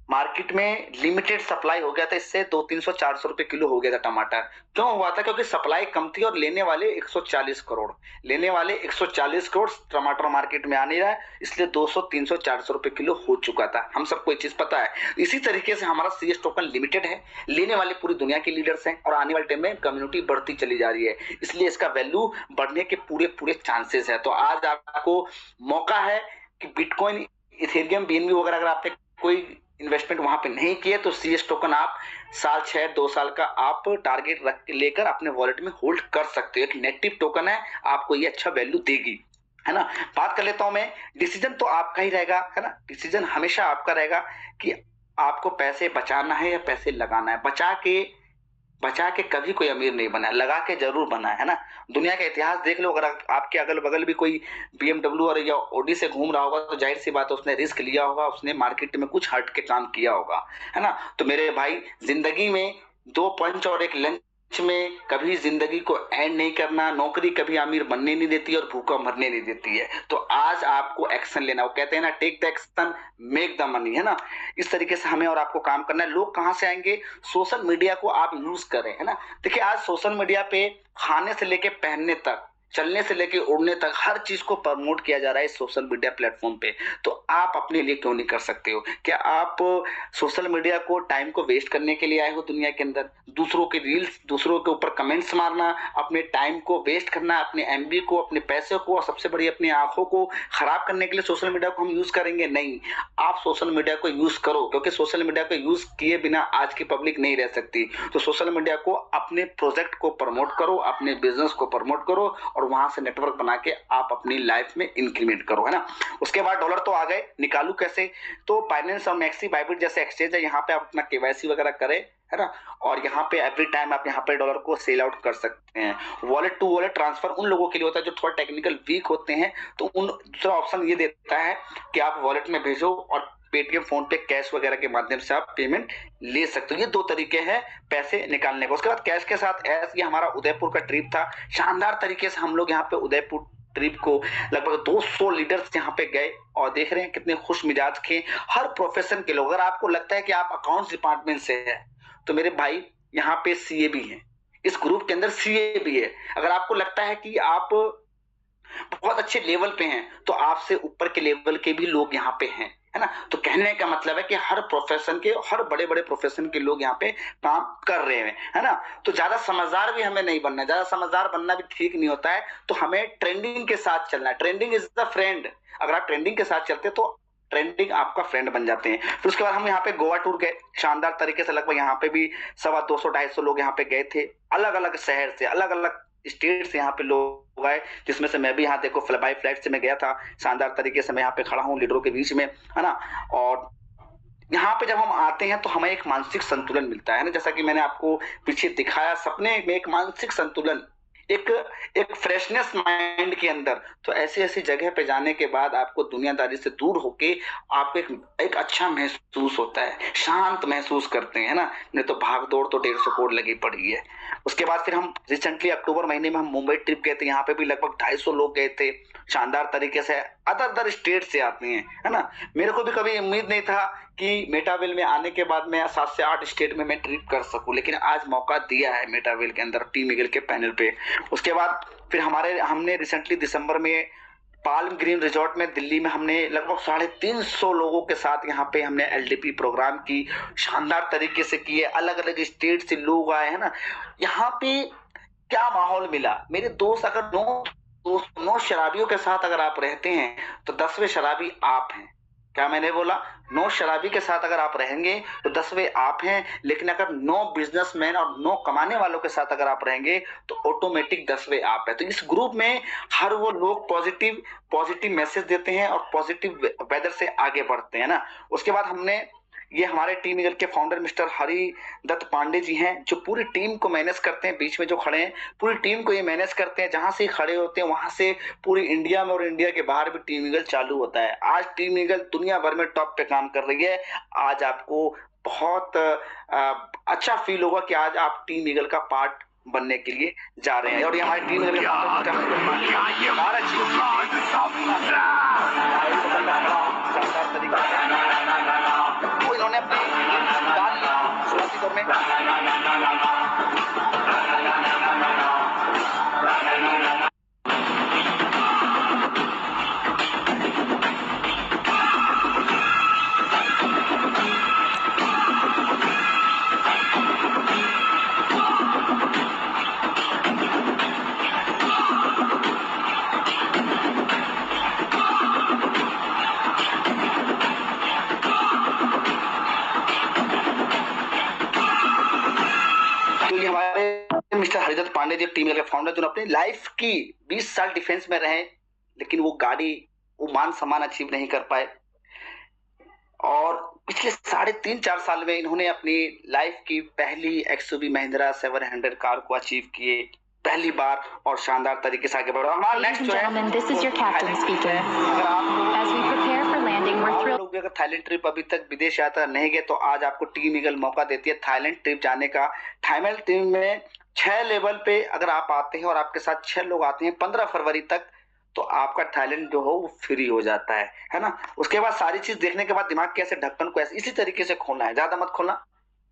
मार्केट में लिमिटेड सप्लाई हो गया था, इससे 200-300-400 रुपए किलो हो गया था टमाटर। क्यों हुआ था? क्योंकि सप्लाई कम थी और लेने वाले 140 करोड़ टमाटर मार्केट में आने रहा है, इसलिए 200-300-400 रुपए किलो हो चुका था। हम सबको ये चीज पता है। इसी तरीके से हमारा सीएस टोकन लिमिटेड है, लेने वाले पूरी दुनिया के लीडर्स हैं और आने वाले टाइम में कम्युनिटी बढ़ती चली जा रही है, इसलिए इसका वैल्यू बढ़ने के पूरे चांसेस है। तो आज आपको मौका है कि बिटकॉइन, इथेरियम, बीएनबी वगैरह अगर आपने कोई इन्वेस्टमेंट वहां पे नहीं किए तो सीएस टोकन आप 2 साल का आप टारगेट रख लेकर अपने वॉलेट में होल्ड कर सकते हो। एक नेटिव टोकन है, आपको ये अच्छा वैल्यू देगी, है ना। बात कर लेता हूं मैं। डिसीजन तो आपका ही रहेगा, है ना। डिसीजन हमेशा आपका रहेगा कि आपको पैसे बचाना है या पैसे लगाना है। बचा के कभी कोई अमीर नहीं बना, लगा के जरूर बना है ना। दुनिया का इतिहास देख लो, अगर आपके अगल बगल भी कोई BMW और या ऑडी से घूम रहा होगा तो जाहिर सी बात है उसने रिस्क लिया होगा, उसने मार्केट में कुछ हट के काम किया होगा, है ना। तो मेरे भाई, जिंदगी में 2 पंच और 1 लंच में कभी जिंदगी को एंड नहीं करना। नौकरी कभी अमीर बनने नहीं देती और भूखा मरने नहीं देती है। तो आज आपको एक्शन लेना, वो कहते हैं ना, take the action make the money, है ना। इस तरीके से हमें और आपको काम करना है। लोग कहां से आएंगे? सोशल मीडिया को आप यूज करें, है ना। देखिए आज सोशल मीडिया पे खाने से लेके पहनने तक, चलने से लेके उड़ने तक हर चीज को प्रमोट किया जा रहा है सोशल मीडिया प्लेटफॉर्म पे। तो आप अपने लिए क्यों नहीं कर सकते हो? क्या आप सोशल मीडिया को टाइम को वेस्ट करने के लिए आए हो दुनिया के अंदर? दूसरों के रील्स, दूसरों के ऊपर कमेंट्स मारना, अपने टाइम को वेस्ट करना, अपने एमबी को, अपने पैसे को और सबसे बड़ी अपनी आंखों को खराब करने के लिए सोशल मीडिया को हम यूज करेंगे? नहीं, आप सोशल मीडिया को यूज करो, क्योंकि सोशल मीडिया को यूज किए बिना आज की पब्लिक नहीं रह सकती। तो सोशल मीडिया को अपने प्रोजेक्ट को प्रमोट करो, अपने बिजनेस को प्रमोट करो और वहां से नेटवर्क बना के आप अपनी लाइफ में इंक्रीमेंट करो, है ना। उसके बाद डॉलर तो आ गए, निकालू कैसे? तो बाइनेंस और मैक्सी, बाइबिट जैसे एक्सचेंज है, यहाँ पे आप अपना केवाईसी वगैरह करें, है ना। और यहाँ पे एवरी टाइम आप यहाँ पे डॉलर को सेल आउट कर सकते हैं। वॉलेट टू वॉलेट ट्रांसफर उन लोगों के लिए होता है जो थोड़ा टेक्निकल वीक होते हैं, तो दूसरा ऑप्शन ये देता है कि आप वॉलेट में भेजो और पेटीएम, फोन पे, कैश वगैरह के माध्यम से आप पेमेंट ले सकते हो। ये 2 तरीके हैं पैसे निकालने का। उसके बाद कैश के साथ ये हमारा उदयपुर का ट्रिप था। शानदार तरीके से हम लोग यहाँ पे उदयपुर ट्रिप को लगभग 200 लीडर्स यहाँ पे गए और देख रहे हैं कितने खुश मिजाज थे हर प्रोफेशन के लोग। अगर आपको लगता है कि आप अकाउंट्स डिपार्टमेंट से है तो मेरे भाई यहाँ पे सीए भी है, इस ग्रुप के अंदर सीए भी है। अगर आपको लगता है कि आप बहुत अच्छे लेवल पे हैं तो आपसे ऊपर के लेवल के भी लोग यहाँ पे हैं, है ना। तो कहने का मतलब है कि हर प्रोफेशन के, हर बड़े बड़े प्रोफेशन के लोग यहाँ पे काम कर रहे हैं, है ना। तो ज्यादा समझदार भी हमें नहीं बनना है, ज्यादा समझदार बनना भी ठीक नहीं होता है। तो हमें ट्रेंडिंग के साथ चलना है। Trending is the friend. अगर आप ट्रेंडिंग के साथ चलते तो ट्रेंडिंग आपका फ्रेंड बन जाते हैं। फिर उसके बाद हम यहाँ पे गोवा टूर गए, शानदार तरीके से। लगभग यहाँ पे भी 250-250 लोग यहाँ पे गए थे, अलग अलग शहर से, अलग अलग स्टेट से यहाँ पे लोग आए, जिसमें से मैं भी यहाँ देखो बाई फ्लाइट से मैं गया था। शानदार तरीके से मैं यहाँ पे खड़ा हूँ लीडरों के बीच में, है ना। और यहाँ पे जब हम आते हैं तो हमें एक मानसिक संतुलन मिलता है ना, जैसा कि मैंने आपको पीछे दिखाया, सपने में एक मानसिक संतुलन, एक एक फ्रेशनेस माइंड के अंदर। तो ऐसी ऐसी जगह पे जाने के बाद आपको दुनियादारी से दूर होके आपको एक अच्छा महसूस होता है, शांत महसूस करते हैं ना। नहीं तो भाग दौड़ तो 150 करोड़ लगी पड़ी है। उसके बाद फिर हम रिसेंटली अक्टूबर महीने में हम मुंबई ट्रिप गए थे, यहाँ पे भी लगभग 250 लोग गए थे, शानदार तरीके से अदर स्टेट से आते हैं, है ना। मेरे को भी कभी उम्मीद नहीं था कि मेटावेल में आने के बाद मैं 7 से 8 स्टेट में मैं ट्रिप कर सकूं, लेकिन आज मौका दिया है मेटावेल के अंदर टीम ईगल के पैनल पे। उसके बाद फिर हमने रिसेंटली दिसंबर में पाल्म ग्रीन रिजॉर्ट में दिल्ली में हमने लगभग 350 लोगों के साथ यहाँ पे हमने एलडीपी प्रोग्राम की, शानदार तरीके से किए, अलग अलग स्टेट से लोग आए, है ना। यहाँ पे क्या माहौल मिला मेरे दोस्त, अगर 9 शराबियों के साथ अगर आप रहते हैं तो 10वें शराबी आप हैं। क्या मैंने बोला? 9 शराबी के साथ अगर आप रहेंगे तो 10वें आप हैं, लेकिन अगर 9 बिजनेसमैन और 9 कमाने वालों के साथ अगर आप रहेंगे तो ऑटोमेटिक 10वें आप है। तो इस ग्रुप में हर वो लोग पॉजिटिव मैसेज देते हैं और पॉजिटिव वेदर से आगे बढ़ते हैं ना। उसके बाद ये हमारे टीम ईगल के फाउंडर मिस्टर हरिदत्त पांडे जी हैं, जो पूरी टीम को मैनेज करते हैं, बीच में जो खड़े हैं पूरी टीम को ये मैनेज करते हैं, जहां से खड़े होते हैं वहां से पूरी इंडिया में और इंडिया के बाहर भी टीम ईगल चालू होता है। आज टीम ईगल दुनिया भर में टॉप पे काम कर रही है। आज आपको बहुत अच्छा फील होगा कि आज आप टीम ईगल का पार्ट बनने के लिए जा रहे हैं। और ये हमारी टीम ईगल तो इन्होंने अपनी शुरुआती दौर में मिस्टर हरिदत्त पांडे जी टीम के फाउंडर, जो अपनी लाइफ की 20 साल डिफेंस में रहे, लेकिन वो मान सम्मान अचीव नहीं कर पाए। और पिछले 3.5-4 साल में इन्होंने अपनी लाइफ की पहली एक्सयूवी महिंद्रा 700 कार को अचीव किए पहली बार और शानदार तरीके से आगे बढ़ा। हमारा नेक्स्ट जो है लोग अगर थाईलैंड ट्रिप अभी तक विदेश यात्रा नहीं गए तो आज आपको टीम ईगल मौका देती है थाईलैंड ट्रिप जाने का। थाईलैंड ट्रिप में 6 लेवल पे अगर आप आते हैं और आपके साथ 6 लोग आते हैं 15 फरवरी तक, तो आपका थाईलैंड जो हो वो फ्री हो जाता है ना। उसके बाद सारी चीज देखने के बाद दिमाग के ऐसे ढक्कन को ऐसे इसी तरीके से खोलना है, ज्यादा मत खोलना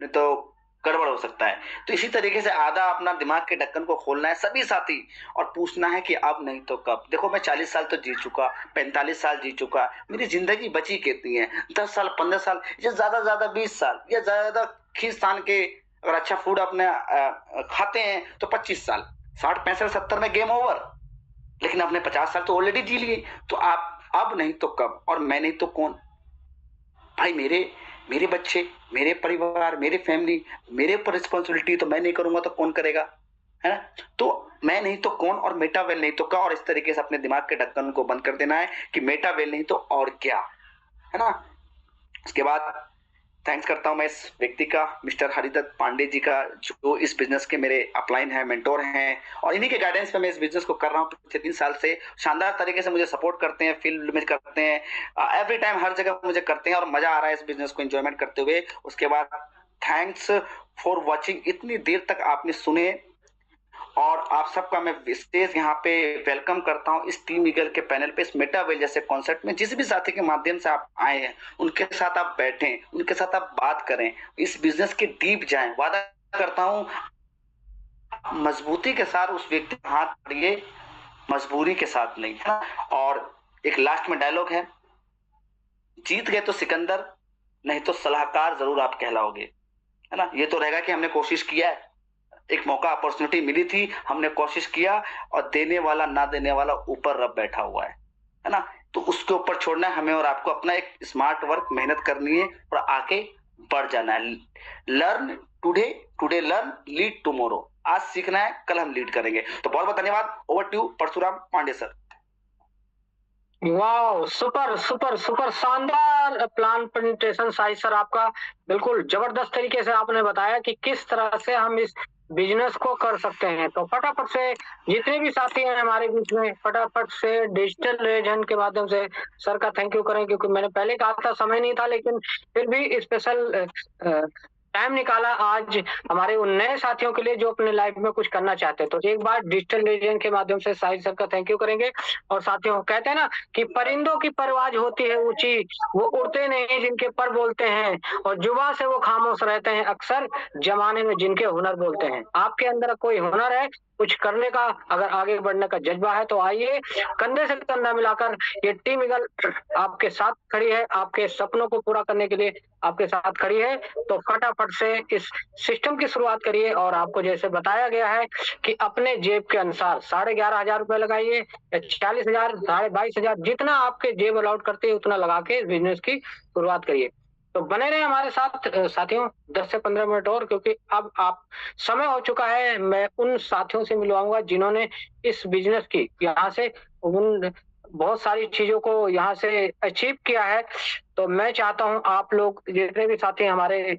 नहीं तो गड़बड़ हो सकता है। तो इसी तरीके से आधा अपना दिमाग के ढक्कन को खोलना है सभी साथी, और पूछना है कि अब नहीं तो कब। देखो मैं 40 साल तो जी चुका, 45 साल जी चुका, मेरी जिंदगी बची कितनी है? 10 साल 15 साल या ज्यादा 20 साल या ज्यादा खींच तान के अगर अच्छा फूड अपने खाते हैं तो 25 साल, 60 65 70 में गेम ओवर। लेकिन अपने 50 साल तो ऑलरेडी जी लिए। तो आप अब नहीं तो कब, और मैं नहीं तो कौन? भाई मेरे बच्चे, मेरे परिवार, मेरे फैमिली, मेरे ऊपर रिस्पॉन्सिबिलिटी। तो मैं नहीं करूंगा तो कौन करेगा, है ना। तो मैं नहीं तो कौन और मेटावेल नहीं तो क्या, और इस तरीके से अपने दिमाग के ढक्कन को बंद कर देना है कि मेटावेल नहीं तो और क्या, है ना। उसके बाद थैंक्स करता हूं मैं इस व्यक्ति का, मिस्टर हरिदत्त पांडे जी का, जो इस बिजनेस के मेरे अपलाइन है, मेंटोर हैं, और इन्हीं के गाइडेंस पे मैं इस बिजनेस को कर रहा हूं पिछले 3 साल से। शानदार तरीके से मुझे सपोर्ट करते हैं, फील्ड में करते हैं, एवरी टाइम हर जगह मुझे करते हैं, और मजा आ रहा है इस बिजनेस को एंजॉयमेंट करते हुए। उसके बाद थैंक्स फॉर वॉचिंग, इतनी देर तक आपने सुने, और आप सबका मैं विशेष यहाँ पे वेलकम करता हूँ इस टीम ईगल के पैनल पे, इस मेटावेल जैसे कॉन्सेप्ट में। जिस भी साथी के माध्यम से आप आए हैं उनके साथ आप बैठें, उनके साथ आप बात करें, इस बिजनेस के डीप जाएं। वादा करता हूँ मजबूती के साथ उस व्यक्ति का हाथ पकड़िए, मजबूरी के साथ नहीं, है ना। और एक लास्ट में डायलॉग है, जीत गए तो सिकंदर, नहीं तो सलाहकार जरूर आप कहलाओगे, है ना। ये तो रहेगा कि हमने कोशिश किया है, एक मौका अपॉर्चुनिटी मिली थी, हमने कोशिश किया, और देने वाला ना देने वाला ऊपर रब बैठा हुआ है ना। तो उसके ऊपर छोड़ना है हमें, और आपको अपना एक स्मार्ट वर्क मेहनत करनी है और आके बढ़ जाना है। Learn today learn, lead tomorrow. आज सीखना है, कल हम लीड करेंगे। तो बहुत बहुत धन्यवाद। Over to Parshuram Pandey sir. वाह, सुपर सुपर सुपर शानदार प्लान प्रेजेंटेशन साहिल सर आपका। बिल्कुल जबरदस्त तरीके से आपने बताया कि किस तरह से हम इस बिजनेस को कर सकते हैं। तो फटाफट से जितने भी साथी हैं हमारे बीच में, फटाफट से डिजिटल लेजन के माध्यम से सर का थैंक यू करें, क्योंकि मैंने पहले कहा था समय नहीं था, लेकिन फिर भी स्पेशल टाइम निकाला आज हमारे उन नए साथियों के लिए जो अपने लाइफ में कुछ करना चाहते हैं। तो एक बार डिजिटल लेजन के माध्यम से साहिल सर का थैंक यू करेंगे। और साथियों, कहते हैं ना कि परिंदों की परवाज होती है ऊंची, वो उड़ते नहीं जिनके पर बोलते हैं, और जुबान से वो खामोश रहते हैं अक्सर जमाने में जिनके हुनर बोलते हैं। आपके अंदर कोई हुनर है, कुछ करने का, अगर आगे बढ़ने का जज्बा है, तो आइए कंधे से कंधा मिलाकर ये टीम ईगल आपके साथ खड़ी है, आपके सपनों को पूरा करने के लिए आपके साथ खड़ी है। तो फटाफट से इस सिस्टम की शुरुआत करिए। और आपको जैसे बताया गया है कि अपने जेब के अनुसार 11,500 रुपए लगाइए, 40,000, 22,500, जितना आपके जेब अलाउड करते हैं उतना लगा के इस बिजनेस की शुरुआत करिए। तो बने रहे हमारे साथ साथियों 10 से 15 मिनट और, क्योंकि अब आप समय हो चुका है। मैं उन साथियों से मिलवाऊंगा जिन्होंने इस बिजनेस की यहाँ से उन बहुत सारी चीजों को यहाँ से अचीव किया है। तो मैं चाहता हूं आप लोग जितने भी साथी हमारे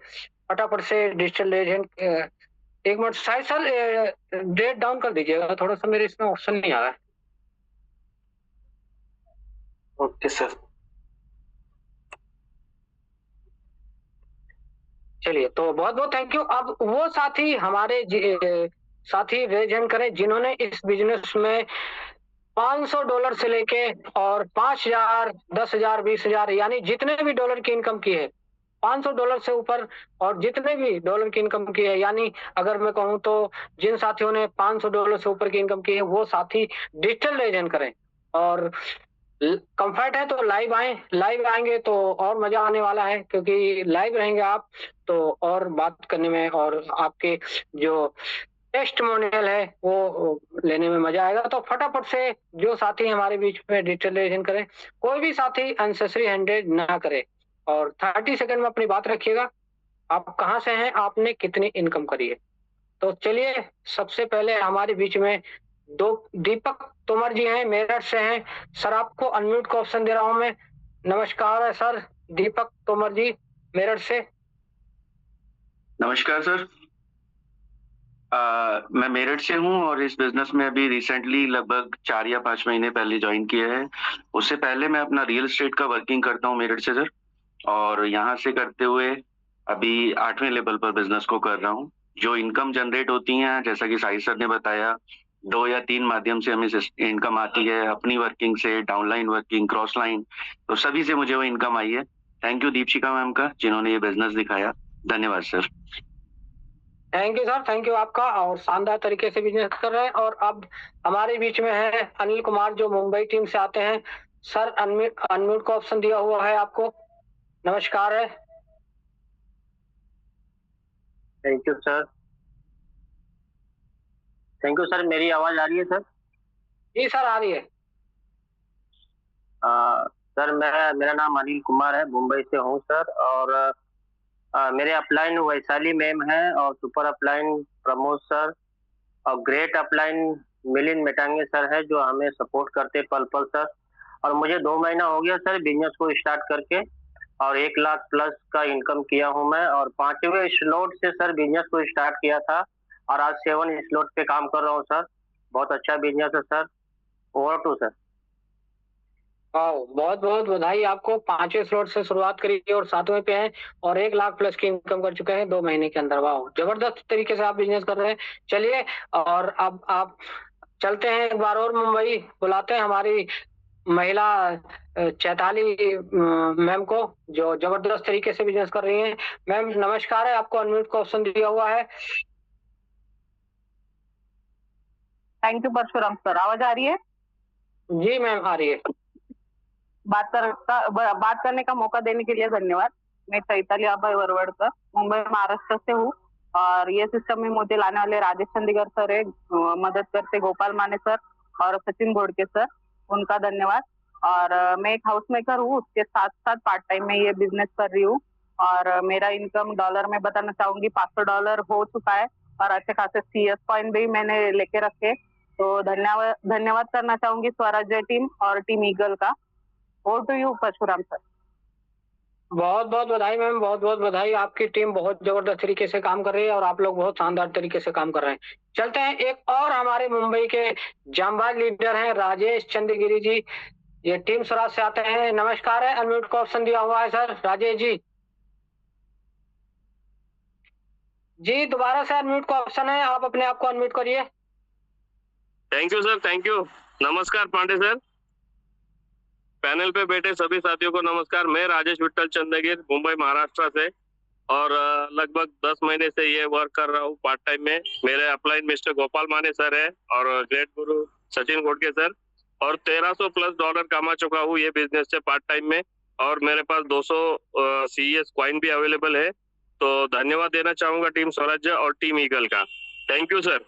फटाफट से डिजिटल लेजेंड, एक मिनट साहिल सर डेट डाउन कर दीजिएगा, थोड़ा सा मेरे इसमें ऑप्शन नहीं आ रहा है। Okay sir. चलिए, तो बहुत बहुत थैंक यू। अब वो साथी हमारे साथी रेज हैंड करें जिन्होंने इस बिजनेस में $500 से लेके और 5,000, 10,000, 20,000 यानी जितने भी डॉलर की इनकम की है, $500 से ऊपर और जितने भी डॉलर की इनकम की है, यानी अगर मैं कहूं तो जिन साथियों ने $500 से ऊपर की इनकम की है वो साथी डिजिटल लेजन करें। और कंफर्ट है तो लाइव आए, लाइव आएंगे तो और मजा आने वाला है, क्योंकि लाइव रहेंगे आप तो और बात करने में और आपके जो टेस्टिमोनियल है वो लेने में मजा आएगा। तो फटाफट से जो साथी हमारे बीच में डिजिटलाइजेशन करें, कोई भी साथी अनसेसरी हैंडेड ना करे, और 30 सेकंड में अपनी बात रखिएगा। आप कहाँ से हैं, आपने कितनी इनकम करी है। तो चलिए, सबसे पहले हमारे बीच में दो दीपक तोमर जी हैं, मेरठ से हैं। सर आपको अनम्यूट का ऑप्शन दे रहा हूं मैं। नमस्कार है सर, दीपक तोमर जी मेरठ से। नमस्कार सर। मैं मेरठ से हूँ और इस बिजनेस में अभी रिसेंटली लगभग 4 या 5 महीने पहले ज्वाइन किया है। उससे पहले मैं अपना रियल एस्टेट का वर्किंग करता हूँ मेरठ से सर, और यहाँ से करते हुए अभी 8वें लेवल पर बिजनेस को कर रहा हूँ। जो इनकम जनरेट होती है, जैसा कि साहिल सर ने बताया, 2 या 3 माध्यम से हमें इनकम आती है, अपनी वर्किंग से, डाउनलाइन वर्किंग, क्रॉस लाइन, तो सभी से मुझे वो इनकम आई है। थैंक यू दीपशिका मैम का, जिन्होंने ये बिजनेस दिखाया। धन्यवाद sir. Thank you sir, thank you आपका, और शानदार तरीके से बिजनेस कर रहे हैं। और अब हमारे बीच में है अनिल कुमार, जो मुंबई टीम से आते हैं। सर अनम्यूट का ऑप्शन दिया हुआ है आपको। नमस्कार है। Thank you sir. Thank you sir. मेरी आवाज आ रही है सर? जी सर, आ रही है। सर मेरा नाम अनिल कुमार है, मुंबई से हूँ सर। और मेरे अपलाइन वैशाली मैम है, और सुपर अपलाइन प्रमोद सर, और great upline Milind Metange sir है, जो हमें सपोर्ट करते पल पल सर। और मुझे 2 महीना हो गया सर बिजनेस को स्टार्ट करके, और 1 लाख प्लस का इनकम किया हूं मैं। और 5वें स्लॉट से सर बिजनेस को स्टार्ट किया था, और आज 7 स्लॉट पे काम कर रहा हूं सर। बहुत अच्छा बिजनेस है सर। Over to sir. बहुत बहुत बधाई आपको। 5वें स्लॉट से शुरुआत करी और 7वें पे हैं, और 1 लाख प्लस की इनकम कर चुके हैं 2 महीने के अंदर। वाह, जबरदस्त तरीके से आप बिजनेस कर रहे हैं। चलिए, और अब आप चलते हैं एक बार और मुंबई, बुलाते हैं हमारी महिला चैताली मैम को, जो जबरदस्त तरीके से बिजनेस कर रही हैं। मैम नमस्कार है, आपको अनम्यूट का ऑप्शन दिया हुआ है। Thank you Parshuram sir. आवाज आ रही है? जी मैम, आ रही है। बात करने का मौका देने के लिए धन्यवाद। मैं चैताली अभय वरवड़कर, मुंबई महाराष्ट्र से हूँ। और ये सिस्टम में मुझे लाने वाले राजेश चंडीगढ़ सर है, मदद करते गोपाल माने सर और सचिन घोड़के सर, उनका धन्यवाद। और मैं एक हाउस मेकर हूँ, उसके साथ साथ पार्ट टाइम में ये बिजनेस कर रही हूँ। और मेरा इनकम डॉलर में बताना चाहूंगी, $500 हो चुका है, और अच्छे खासे CS कॉइन भी मैंने लेके रखे। तो धन्यवाद करना चाहूंगी स्वराज्य टीम और टीम ईगल का। Over to you Parshuram sir. बहुत बहुत बधाई मैम, बहुत बहुत बधाई। आपकी टीम बहुत जबरदस्त तरीके से काम कर रही है और आप लोग बहुत शानदार तरीके से काम कर रहे हैं। चलते हैं, एक और हमारे मुंबई के जांबाज लीडर हैं राजेश चंद्रगिरी जी, ये टीम स्वराज से आते हैं। नमस्कार है, अनम्यूट का ऑप्शन दिया हुआ है सर। राजेश जी दोबारा से अनम्यूट का ऑप्शन है, आप अपने आप को अनम्यूट करिए। Thank you sir, thank you. नमस्कार पांडे सर, पैनल पे बैठे सभी साथियों को नमस्कार। मैं राजेश विट्ठल चंद्रगिर, मुंबई महाराष्ट्र से, और लगभग 10 महीने से ये वर्क कर रहा हूँ पार्ट टाइम में। मेरे अपलाइन मिस्टर गोपाल माने सर है और ग्रेट गुरु सचिन घोटके सर, और $1300+ कमा चुका हूँ ये बिजनेस से पार्ट टाइम में, और मेरे पास 200 CES कॉइन भी अवेलेबल है। तो धन्यवाद देना चाहूंगा टीम स्वराज्य और टीम ईगल का। Thank you sir.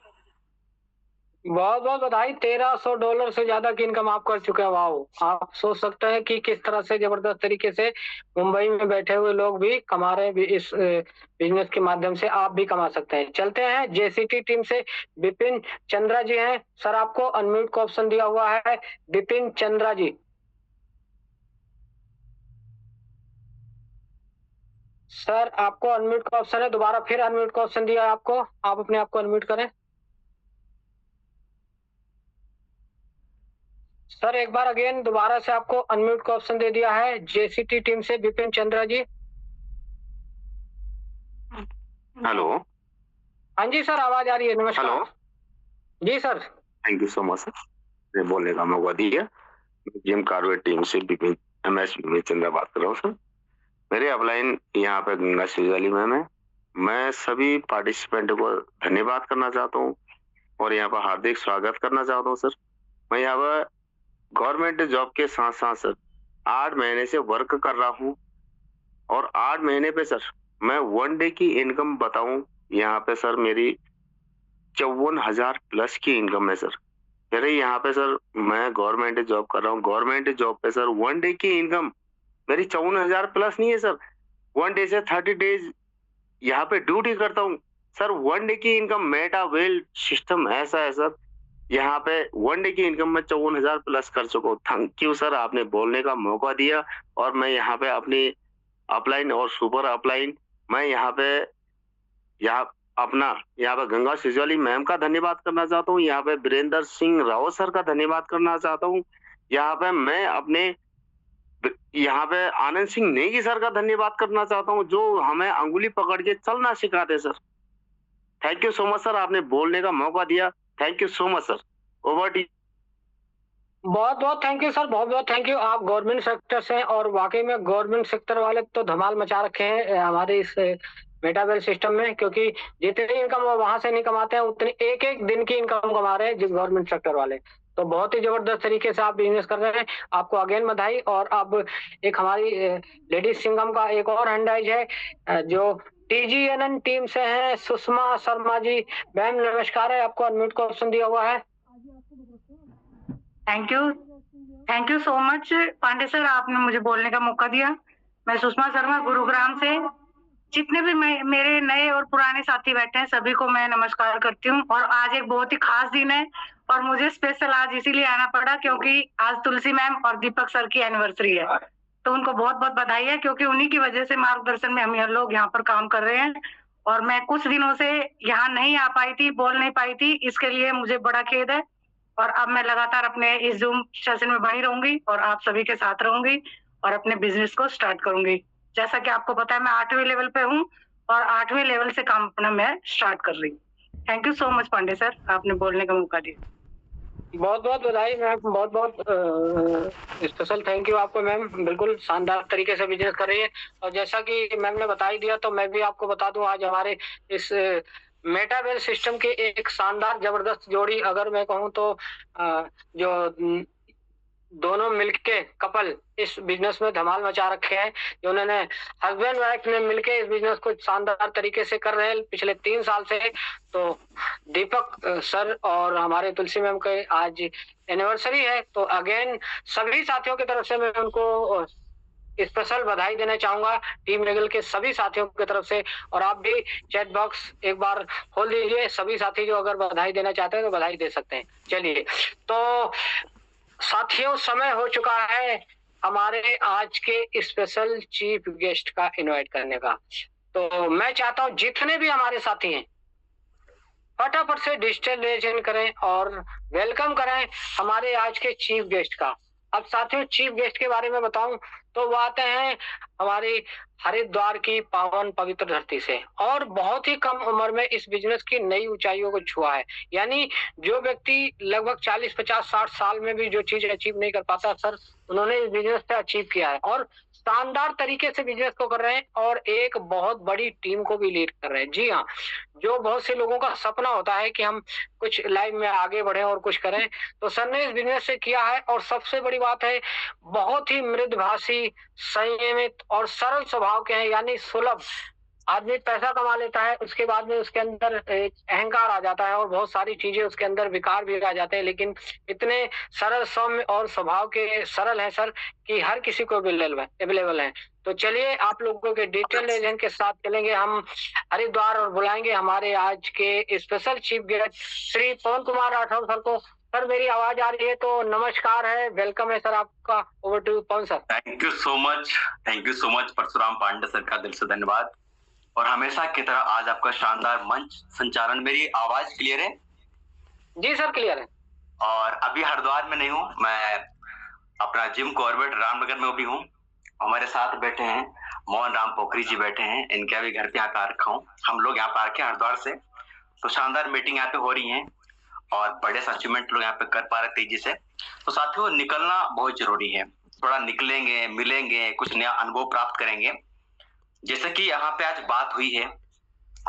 बहुत बहुत बधाई, $1300 से ज्यादा की इनकम आप कर चुके हैं। वाह, आप सोच सकते हैं कि किस तरह से जबरदस्त तरीके से मुंबई में बैठे हुए लोग भी कमा रहे हैं। भी इस बिजनेस के माध्यम से आप भी कमा सकते हैं। चलते हैं, JCT टीम से विपिन चंद्रा जी हैं सर, आपको अनम्यूट का ऑप्शन दिया हुआ है। विपिन चंद्रा जी सर, आपको अनम्यूट का ऑप्शन है, दोबारा फिर अनम्यूट का ऑप्शन दिया है आपको, आप अपने आप को अनम्यूट करें सर। एक बार अगेन दोबारा से आपको अनम्यूट का ऑप्शन दे दिया है JCT टीम से विपिन चंद्रा जी। हेलो, हाँ जी सर, आवाज आ रही है, नमस्कार। हेलो जी sir. Thank you so much sir, बोलने का मौका दिया। जिम कार्वेट टीम से MS विपिन चंद्रा बात कर रहा हूँ सर। मेरे अपलाइन यहाँ पे गंगा सिजाली मैम है। मैं सभी पार्टिसिपेंट को धन्यवाद करना चाहता हूँ और यहाँ पर हार्दिक स्वागत करना चाहता हूँ सर। मैं यहाँ पर गवर्नमेंट जॉब के साथ साथ सर 8 महीने से वर्क कर रहा हूँ, और 8 महीने पे सर मैं 1 डे की इनकम बताऊं, यहाँ पे सर मेरी 54,000+ की इनकम है सर। मेरे यहाँ पे सर मैं गवर्नमेंट जॉब कर रहा हूँ, गवर्नमेंट जॉब पे सर 1 डे की इनकम मेरी 54,000+ नहीं है सर। 1 डे से 30 डेज यहाँ पे ड्यूटी करता हूँ सर। 1 डे की इनकम मेटा वेल सिस्टम ऐसा है सर, यहाँ पे 1 डे की इनकम में 54,000+ कर चुका हूँ। थैंक यू सर, आपने बोलने का मौका दिया। और मैं यहाँ पे अपनी अपलाइन और सुपर अपलाइन, मैं यहाँ पे गंगा सिजवाली मैम का धन्यवाद करना चाहता हूँ। यहाँ पे वीरेंद्र सिंह रावत सर का धन्यवाद करना चाहता हूँ। यहाँ पे मैं आनंद सिंह नेगी सर का धन्यवाद करना चाहता हूँ, जो हमें अंगुली पकड़ के चलना सिखाते sir. Thank you so much sir, आपने बोलने का मौका दिया। Thank you so much sir, over to. बहुत बहुत थैंक यू सर, बहुत बहुत थैंक यू। आप गवर्नमेंट सेक्टर से, और वाकई में गवर्नमेंट सेक्टर वाले तो धमाल मचा रखे हैं हमारे इस मेटावेल सिस्टम में, क्योंकि जितनी इनकम वो वहां से नहीं कमाते हैं उतनी एक एक दिन की इनकम कमा रहे हैं जिस गवर्नमेंट सेक्टर वाले। तो बहुत ही जबरदस्त तरीके से आप बिजनेस कर रहे हैं, आपको अगेन बधाई। और अब एक हमारी लेडीज सिंगम का एक और हैंडराइज है जो TGNN टीम से है, सुषमा शर्मा जी। मैम नमस्कार है, आपको अनम्यूट का ऑप्शन दिया हुआ है। Thank you so much Pandey sir, आपने मुझे बोलने का मौका दिया। मैं सुषमा शर्मा गुरुग्राम से। जितने भी मेरे नए और पुराने साथी बैठे हैं सभी को मैं नमस्कार करती हूँ। और आज एक बहुत ही खास दिन है और मुझे स्पेशल आज इसीलिए आना पड़ा क्योंकि आज तुलसी मैम और दीपक सर की एनिवर्सरी है। तो उनको बहुत बहुत बधाई है, क्योंकि उन्हीं की वजह से मार्गदर्शन में हम लोग यहाँ पर काम कर रहे हैं। और मैं कुछ दिनों से यहाँ नहीं आ पाई थी, बोल नहीं पाई थी, इसके लिए मुझे बड़ा खेद है। और अब मैं लगातार अपने इस जूम सेशन में बनी रहूंगी और आप सभी के साथ रहूंगी और अपने बिजनेस को स्टार्ट करूंगी। जैसा कि आपको पता है मैं 8वें लेवल पे हूँ और 8वें लेवल से काम अपना मैं स्टार्ट कर रही हूँ। Thank you so much Pandey sir, आपने बोलने का मौका दिया। बहुत बहुत बधाई मैम, बहुत बहुत स्पेशल थैंक यू आपको मैम। बिल्कुल शानदार तरीके से बिजनेस कर रही है। और जैसा कि मैम ने बता ही दिया तो मैं भी आपको बता दूं, आज हमारे इस मेटावेल सिस्टम की एक शानदार जबरदस्त जोड़ी अगर मैं कहूं तो जो दोनों मिलके कपल इस बिजनेस में धमाल मचा रखे हैं, जो उन्होंने हस्बैंड वाइफ ने मिलके इस बिजनेस को शानदार तरीके से कर रहे हैं पिछले 3 साल से। तो दीपक सर और हमारे तुलसी मैम के आज एनिवर्सरी है, तो अगेन सभी साथियों की तरफ से मैं उनको स्पेशल बधाई देना चाहूंगा, टीम ईगल के सभी साथियों की तरफ से। और आप भी चैट बॉक्स एक बार खोल दीजिए, सभी साथी जो अगर बधाई देना चाहते हैं तो बधाई दे सकते हैं। चलिए तो साथियों समय हो चुका है हमारे आज के स्पेशल चीफ गेस्ट का इनवाइट करने का। तो मैं चाहता हूं जितने भी हमारे साथी हैं फटाफट से डिजिटल लेजन करें और वेलकम करें हमारे आज के चीफ गेस्ट का। अब साथियों चीफ गेस्ट के बारे में बताऊं तो वो आते हैं हमारी हरिद्वार की पावन पवित्र धरती से और बहुत ही कम उम्र में इस बिजनेस की नई ऊंचाइयों को छुआ है। यानी जो व्यक्ति लगभग 40, 50, 60 साल में भी जो चीज अचीव नहीं कर पाता सर, उन्होंने इस बिजनेस से अचीव किया है और शानदार तरीके से बिजनेस को कर रहे हैं और एक बहुत बड़ी टीम को भी लीड कर रहे हैं। जी हाँ, जो बहुत से लोगों का सपना होता है कि हम कुछ लाइफ में आगे बढ़े और कुछ करें, तो सर ने इस बिजनेस से किया है। और सबसे बड़ी बात है बहुत ही मृदभाषी, संयमित और सरल स्वभाव के हैं। यानी सुलभ आदमी पैसा कमा लेता है, उसके बाद में उसके अंदर एक अहंकार आ जाता है और बहुत सारी चीजें उसके अंदर विकार भी आ जाते हैं, लेकिन इतने सरल सौम्य और स्वभाव के सरल हैं सर कि हर किसी को अवेलेबल है। तो चलिए आप लोगों के डिटेल एजेंट के साथ चलेंगे हम हरिद्वार और बुलाएंगे हमारे आज के special chief guest Shri Pawan Kumar Rathore sir को। सर मेरी आवाज आ रही है तो नमस्कार है, वेलकम है सर आपका। Over to Pawan sir. Thank you so much Parshuram Pandey sir का दिल से धन्यवाद। और हमेशा की तरह आज आपका शानदार मंच संचालन। मेरी आवाज क्लियर है? जी सर क्लियर है। और अभी हरिद्वार में नहीं हूँ, मैं अपना जिम कॉर्बेट रामनगर में भी हूँ। हमारे साथ बैठे हैं मोहन राम पोखरी जी बैठे हैं, इनके भी घर पे यहाँ पे आ रखा हूँ। हम लोग यहाँ पे आके हरिद्वार से, तो शानदार मीटिंग यहाँ पे हो रही है और बड़े अचीवमेंट लोग यहाँ पे कर पा रहे तेजी से। तो साथियों निकलना बहुत जरूरी है, थोड़ा निकलेंगे, मिलेंगे, कुछ नया अनुभव प्राप्त करेंगे। जैसे कि यहाँ पे आज बात हुई है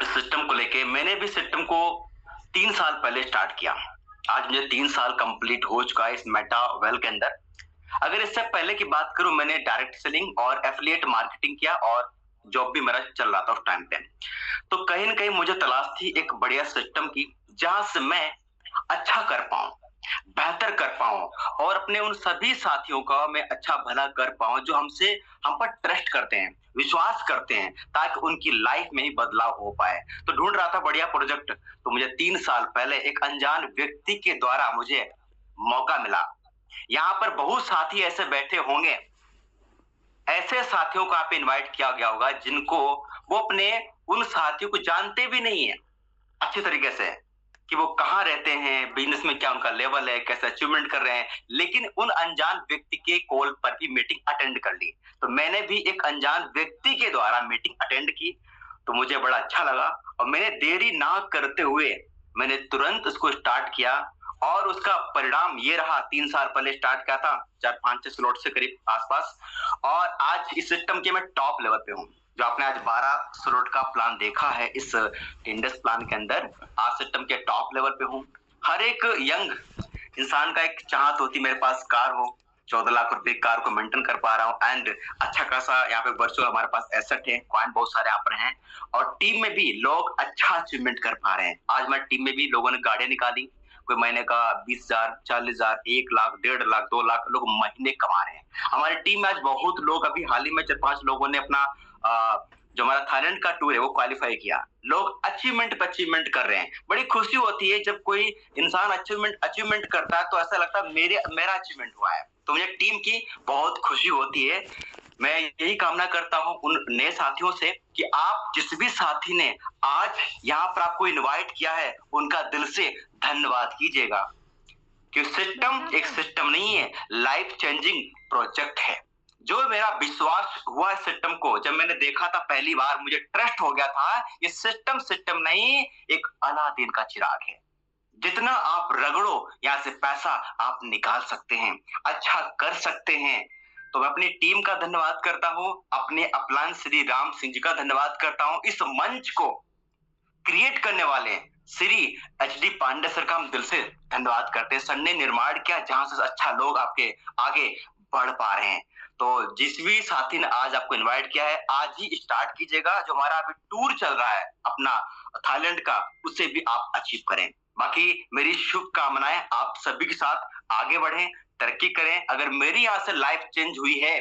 सिस्टम को लेके, मैंने भी सिस्टम को 3 साल पहले स्टार्ट किया। आज मुझे 3 साल कंप्लीट हो चुका है इस मेटा वेल के अंदर। अगर इससे पहले की बात करूं, मैंने डायरेक्ट सेलिंग और एफिलिएट मार्केटिंग किया और जॉब भी मेरा चल रहा था उस टाइम पे। तो कहीं ना कहीं मुझे तलाश थी एक बढ़िया सिस्टम की जहां से मैं अच्छा कर पाऊं, बेहतर कर पाऊं और अपने उन सभी साथियों का मैं अच्छा भला कर पाऊं जो हम पर ट्रस्ट करते हैं, विश्वास करते हैं, ताकि उनकी लाइफ में ही बदलाव हो पाए। तो ढूंढ रहा था बढ़िया प्रोजेक्ट, तो मुझे 3 साल पहले एक अनजान व्यक्ति के द्वारा मुझे मौका मिला। यहाँ पर बहुत साथी ऐसे बैठे होंगे, ऐसे साथियों को आप इनवाइट किया गया होगा जिनको वो अपने उन साथियों को जानते भी नहीं है अच्छी तरीके से कि वो कहाँ रहते हैं, बिजनेस में क्या उनका लेवल है, कैसे अचीवमेंट कर रहे हैं, लेकिन उन अनजान व्यक्ति के कॉल पर भी मीटिंग अटेंड कर ली। तो मैंने भी एक अनजान व्यक्ति के द्वारा मीटिंग अटेंड की, तो मुझे बड़ा अच्छा लगा और मैंने देरी ना करते हुए मैंने तुरंत उसको स्टार्ट किया और उसका परिणाम ये रहा। 3 साल पहले स्टार्ट किया था 4-5 स्लॉट से करीब आसपास, और आज इस सिस्टम के मैं टॉप लेवल पे हूँ। जो आपने आज 12 स्लॉट का प्लान देखा है इस इंडेक्स प्लान के अंदर, आज सिस्टम के टॉप लेवल पे हूँ। हर एक यंग इंसान का एक चाहत होती मेरे पास कार हो, 14 लाख रुपए कार को मेंटेन कर पा रहा हूँ एंड अच्छा खासा यहाँ पे वर्चुअल हमारे पास एसेट है, क्वाइंट बहुत सारे यहाँ पर हैं और टीम में भी लोग अच्छा अचीवमेंट कर पा रहे हैं। आज हमारी टीम में भी लोगों ने गाड़ियां निकाली, कोई महीने का 20,000, 40,000, 1 लाख, 1.5 लाख, 2 लाख लोग महीने कमा रहे हैं। हमारी टीम में आज बहुत लोग, अभी हाल ही में 4-5 लोगों ने अपना जो हमारा थाईलैंड का टूर है वो क्वालिफाई किया। लोग अचीवमेंट पे अचीवमेंट कर रहे हैं। बड़ी खुशी होती है जब कोई इंसान अचीवमेंट करता है, तो ऐसा लगता है मेरा अचीवमेंट हुआ है। तो मुझे टीम की बहुत खुशी होती है। मैं यही कामना करता हूं उन नए साथियों से कि आप जिस भी साथी ने आज यहाँ पर आपको इनवाइट किया है उनका दिल से धन्यवाद कीजिएगा, क्योंकि सिस्टम एक सिस्टम नहीं है, लाइफ चेंजिंग प्रोजेक्ट है। जो मेरा विश्वास हुआ सिस्टम को, जब मैंने देखा था पहली बार, मुझे ट्रस्ट हो गया था ये सिस्टम नहीं, एक अलादीन का चिराग है। जितना आप रगड़ो यहाँ से पैसा आप निकाल सकते हैं, अच्छा कर सकते हैं। तो मैं अपनी टीम का धन्यवाद करता हूं, अपने अपलाइन श्री राम सिंह जी का धन्यवाद करता हूं। इस मंच को क्रिएट करने वाले श्री HD पांडे सर का हम दिल से धन्यवाद करते हैं। सर ने निर्माण किया जहां से अच्छा लोग आपके आगे बढ़ पा रहे हैं। तो जिस भी साथी ने आज आपको इनवाइट किया है, आज ही स्टार्ट कीजिएगा। जो हमारा अभी टूर चल रहा है अपना थाईलैंड का, उसे भी आप अचीव करें। बाकी मेरी शुभकामनाएं आप सभी के साथ आगे बढ़ें, तरक्की करें। अगर मेरी यहाँ से लाइफ चेंज हुई है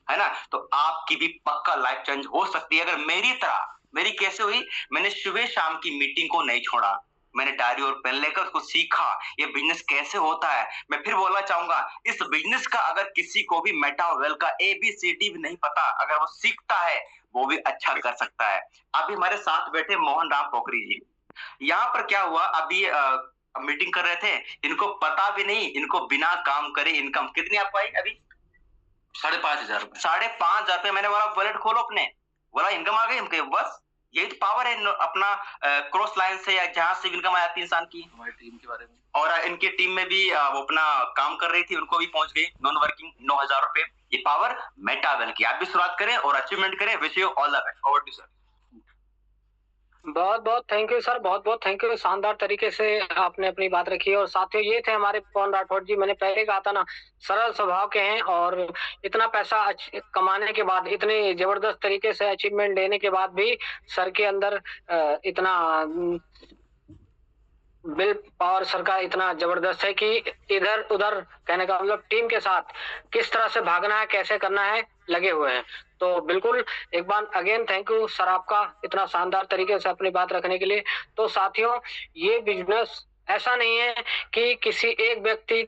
ना, तो आपकी भी पक्का लाइफ चेंज हो सकती है। अगर मेरी तरह, मेरी कैसे हुई, मैंने सुबह शाम की मीटिंग को नहीं छोड़ा, मैंने डायरी और पेन लेकर उसको सीखा, ये बिजनेस कैसे होता है। मैं फिर बोलना चाहूंगा, इस बिजनेस का अगर किसी को भी मेटा वेल का ABCD भी नहीं पता, अगर वो सीखता है वो भी अच्छा कर सकता है। अभी हमारे साथ बैठे मोहन राम पोखरी जी, यहाँ पर क्या हुआ, अभी मीटिंग कर रहे थे, इनको पता भी नहीं, इनको बिना काम करे इनकम कितनी आपको आई अभी? 5,500 रुपए। 5,500 रुपए। मैंने बोला वॉलेट खोलो अपने, बोला इनकम आ गई इनके। बस यही तो पावर है अपना क्रॉस लाइन से या जहां से इनकम आती इंसान की। हमारी टीम के बारे में, और इनकी टीम में भी वो अपना काम कर रही थी, उनको भी पहुंच गई नॉन वर्किंग 9,000 रुपए। ये पावर मेटावेल की। आप भी शुरुआत करें और अचीवमेंट करें। Wish you all the best. Over to sir. बहुत बहुत थैंक यू सर, बहुत बहुत थैंक यू। शानदार तरीके से आपने अपनी बात रखी। और साथियों, ये थे हमारे पवन राठौड़ जी। मैंने पहले कहा था ना, सरल स्वभाव के हैं और इतना पैसा कमाने के बाद, इतने जबरदस्त तरीके से अचीवमेंट लेने के बाद भी सर के अंदर इतना बिल पावर सर का इतना जबरदस्त है कि इधर उधर, कहने का मतलब टीम के साथ किस तरह से भागना है, कैसे करना है, लगे हुए हैं। तो बिल्कुल एक बार अगेन थैंक यू सर आपका, इतना शानदार तरीके से अपनी बात रखने के लिए। तो साथियों, ये बिजनेस ऐसा नहीं है कि किसी एक व्यक्ति,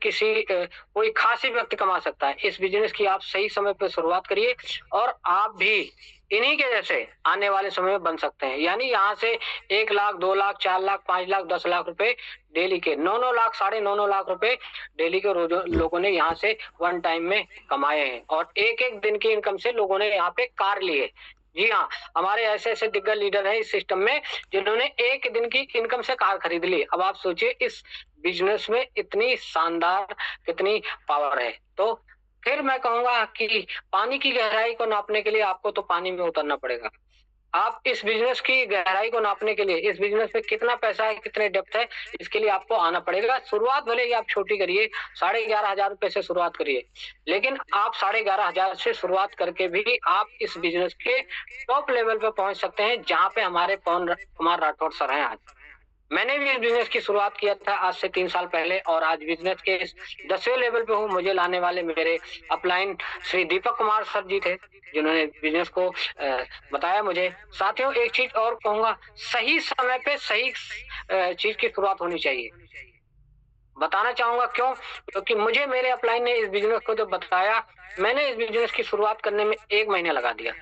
कोई खास ही व्यक्ति कमा सकता है। इस बिजनेस की आप सही समय पे शुरुआत करिए और आप भी इन्हीं के जैसे आने वाले समय में बन सकते हैं। यानी यहाँ से 1 लाख, 2 लाख, 4 लाख, 5 लाख, 10 लाख रुपए डेली के, 9 लाख, 9.5 लाख रुपए डेली के लोगों ने यहाँ से वन टाइम में कमाए हैं। और एक दिन की इनकम से लोगों ने यहाँ पे कार लिए। जी हाँ, हमारे ऐसे ऐसे दिग्गज लीडर हैं इस सिस्टम में जिन्होंने एक दिन की इनकम से कार खरीद ली। अब आप सोचिए इस बिजनेस में इतनी शानदार, कितनी पावर है। तो फिर मैं कहूंगा कि पानी की गहराई को नापने के लिए आपको तो पानी में उतरना पड़ेगा। आप इस बिजनेस की गहराई को नापने के लिए, इस बिजनेस में कितना पैसा है, कितने डेप्थ है, इसके लिए आपको आना पड़ेगा। शुरुआत भले ही आप छोटी करिए, 11,500 रुपए से शुरुआत करिए, लेकिन आप 11,500 से शुरुआत करके भी आप इस बिजनेस के टॉप लेवल पे पहुंच सकते हैं, जहां पे हमारे पवन कुमार राठौड़ सर हैं आज। मैंने भी इस बिजनेस की शुरुआत किया था आज से 3 साल पहले और आज बिजनेस के 10वें लेवल पे हूँ। मुझे लाने वाले मेरे अपलाइन श्री दीपक कुमार सर जी थे, जिन्होंने बिजनेस को बताया मुझे। साथियों, एक चीज और कहूंगा, सही समय पे सही चीज की शुरुआत होनी चाहिए। बताना चाहूंगा क्यों, क्योंकि मुझे मेरे अपलाइन ने इस बिजनेस को जब बताया, मैंने इस बिजनेस की शुरुआत करने में 1 महीना लगा दिया।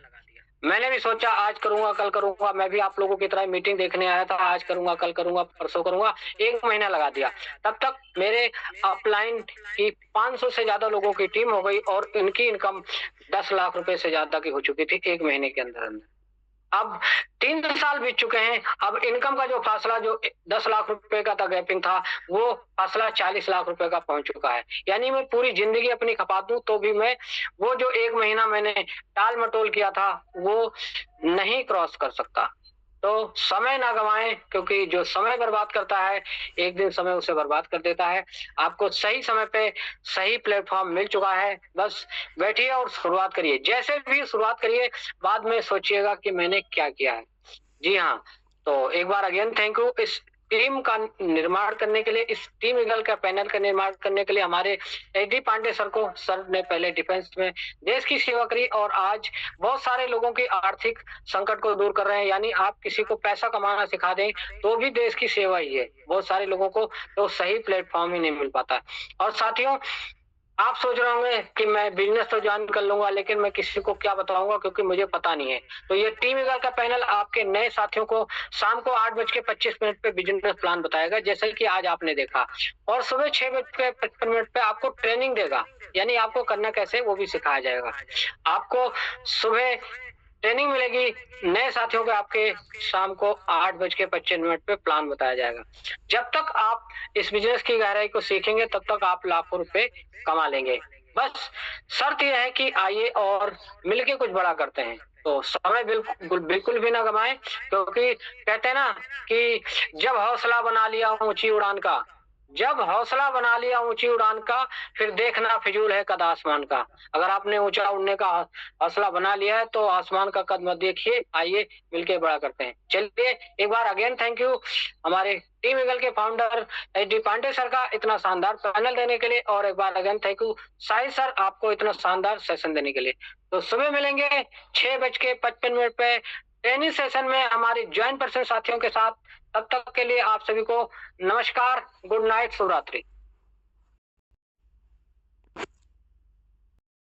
मैंने भी सोचा आज करूंगा, कल करूंगा। मैं भी आप लोगों की तरह मीटिंग देखने आया था, आज करूंगा, कल करूंगा, परसों करूंगा। 1 महीना लगा दिया। तब तक मेरे अपलाइन की 500 से ज्यादा लोगों की टीम हो गई और इनकी इनकम 10 लाख रुपए से ज्यादा की हो चुकी थी 1 महीने के अंदर अंदर। अब 3 साल बीत चुके हैं। अब इनकम का जो फासला, जो 10 लाख रुपए का था गैपिंग था, वो फासला 40 लाख रुपए का पहुंच चुका है। यानी मैं पूरी जिंदगी अपनी खपा दूं तो भी मैं वो जो 1 महीना मैंने टाल मटोल किया था वो नहीं क्रॉस कर सकता। तो समय ना गवाएं, क्योंकि जो समय बर्बाद करता है एक दिन समय उसे बर्बाद कर देता है। आपको सही समय पे सही प्लेटफॉर्म मिल चुका है, बस बैठिए और शुरुआत करिए। जैसे भी शुरुआत करिए, बाद में सोचिएगा कि मैंने क्या किया है। जी हाँ, तो एक बार अगेन थैंक यू। इस टीम का निर्माण करने के लिए, इस टीम ईगल का पैनल का निर्माण करने के लिए हमारे एचडी पांडे सर को, सर ने पहले डिफेंस में देश की सेवा करी और आज बहुत सारे लोगों की आर्थिक संकट को दूर कर रहे हैं। यानी आप किसी को पैसा कमाना सिखा दें तो भी देश की सेवा ही है। बहुत सारे लोगों को तो सही प्लेटफॉर्म ही नहीं मिल पाता। और साथियों, आप सोच रहे होंगे कि मैं बिजनेस तो ज्वाइन कर लूंगा, लेकिन मैं किसी को क्या बताऊंगा क्योंकि मुझे पता नहीं है। तो ये टीम ईगल का पैनल आपके नए साथियों को शाम को 8:25 पे बिजनेस प्लान बताएगा, जैसे कि आज आपने देखा, और सुबह 6:55 पे आपको ट्रेनिंग देगा। यानी आपको करना कैसे वो भी सिखाया जाएगा। आपको सुबह ट्रेनिंग मिलेगी नए साथियों को, आपके शाम को 8:25 पे प्लान बताया जाएगा। जब तक आप इस बिजनेस की गहराई को सीखेंगे तब तक आप लाखों रुपए कमा लेंगे। बस शर्त यह है कि आइए और मिलके कुछ बड़ा करते हैं। तो समय बिल्कुल भी ना गवाएं, क्योंकि कहते हैं ना कि जब हौसला बना लिया ऊंची उड़ान का, जब हौसला बना लिया ऊंची उड़ान का, फिर देखना फिजूल है कद आसमान का। अगर आपने ऊंचा उड़ने का हौसला बना लिया है तो आसमान का कद मत देखिए, आइए मिलके बड़ा करते हैं। चलिए एक बार अगेन थैंक यू हमारे टीम ईगल के फाउंडर एचडी पांडे सर का इतना शानदार पैनल देने के लिए, और एक बार again thank you Sahil sir आपको इतना शानदार सेशन देने के लिए। तो सुबह मिलेंगे 6:55 पे ट्रेनिंग सेशन में हमारे ज्वाइंट पर्सन साथियों के साथ। तब तक के लिए आप सभी को नमस्कार, गुड नाइट, शुभ रात्रि।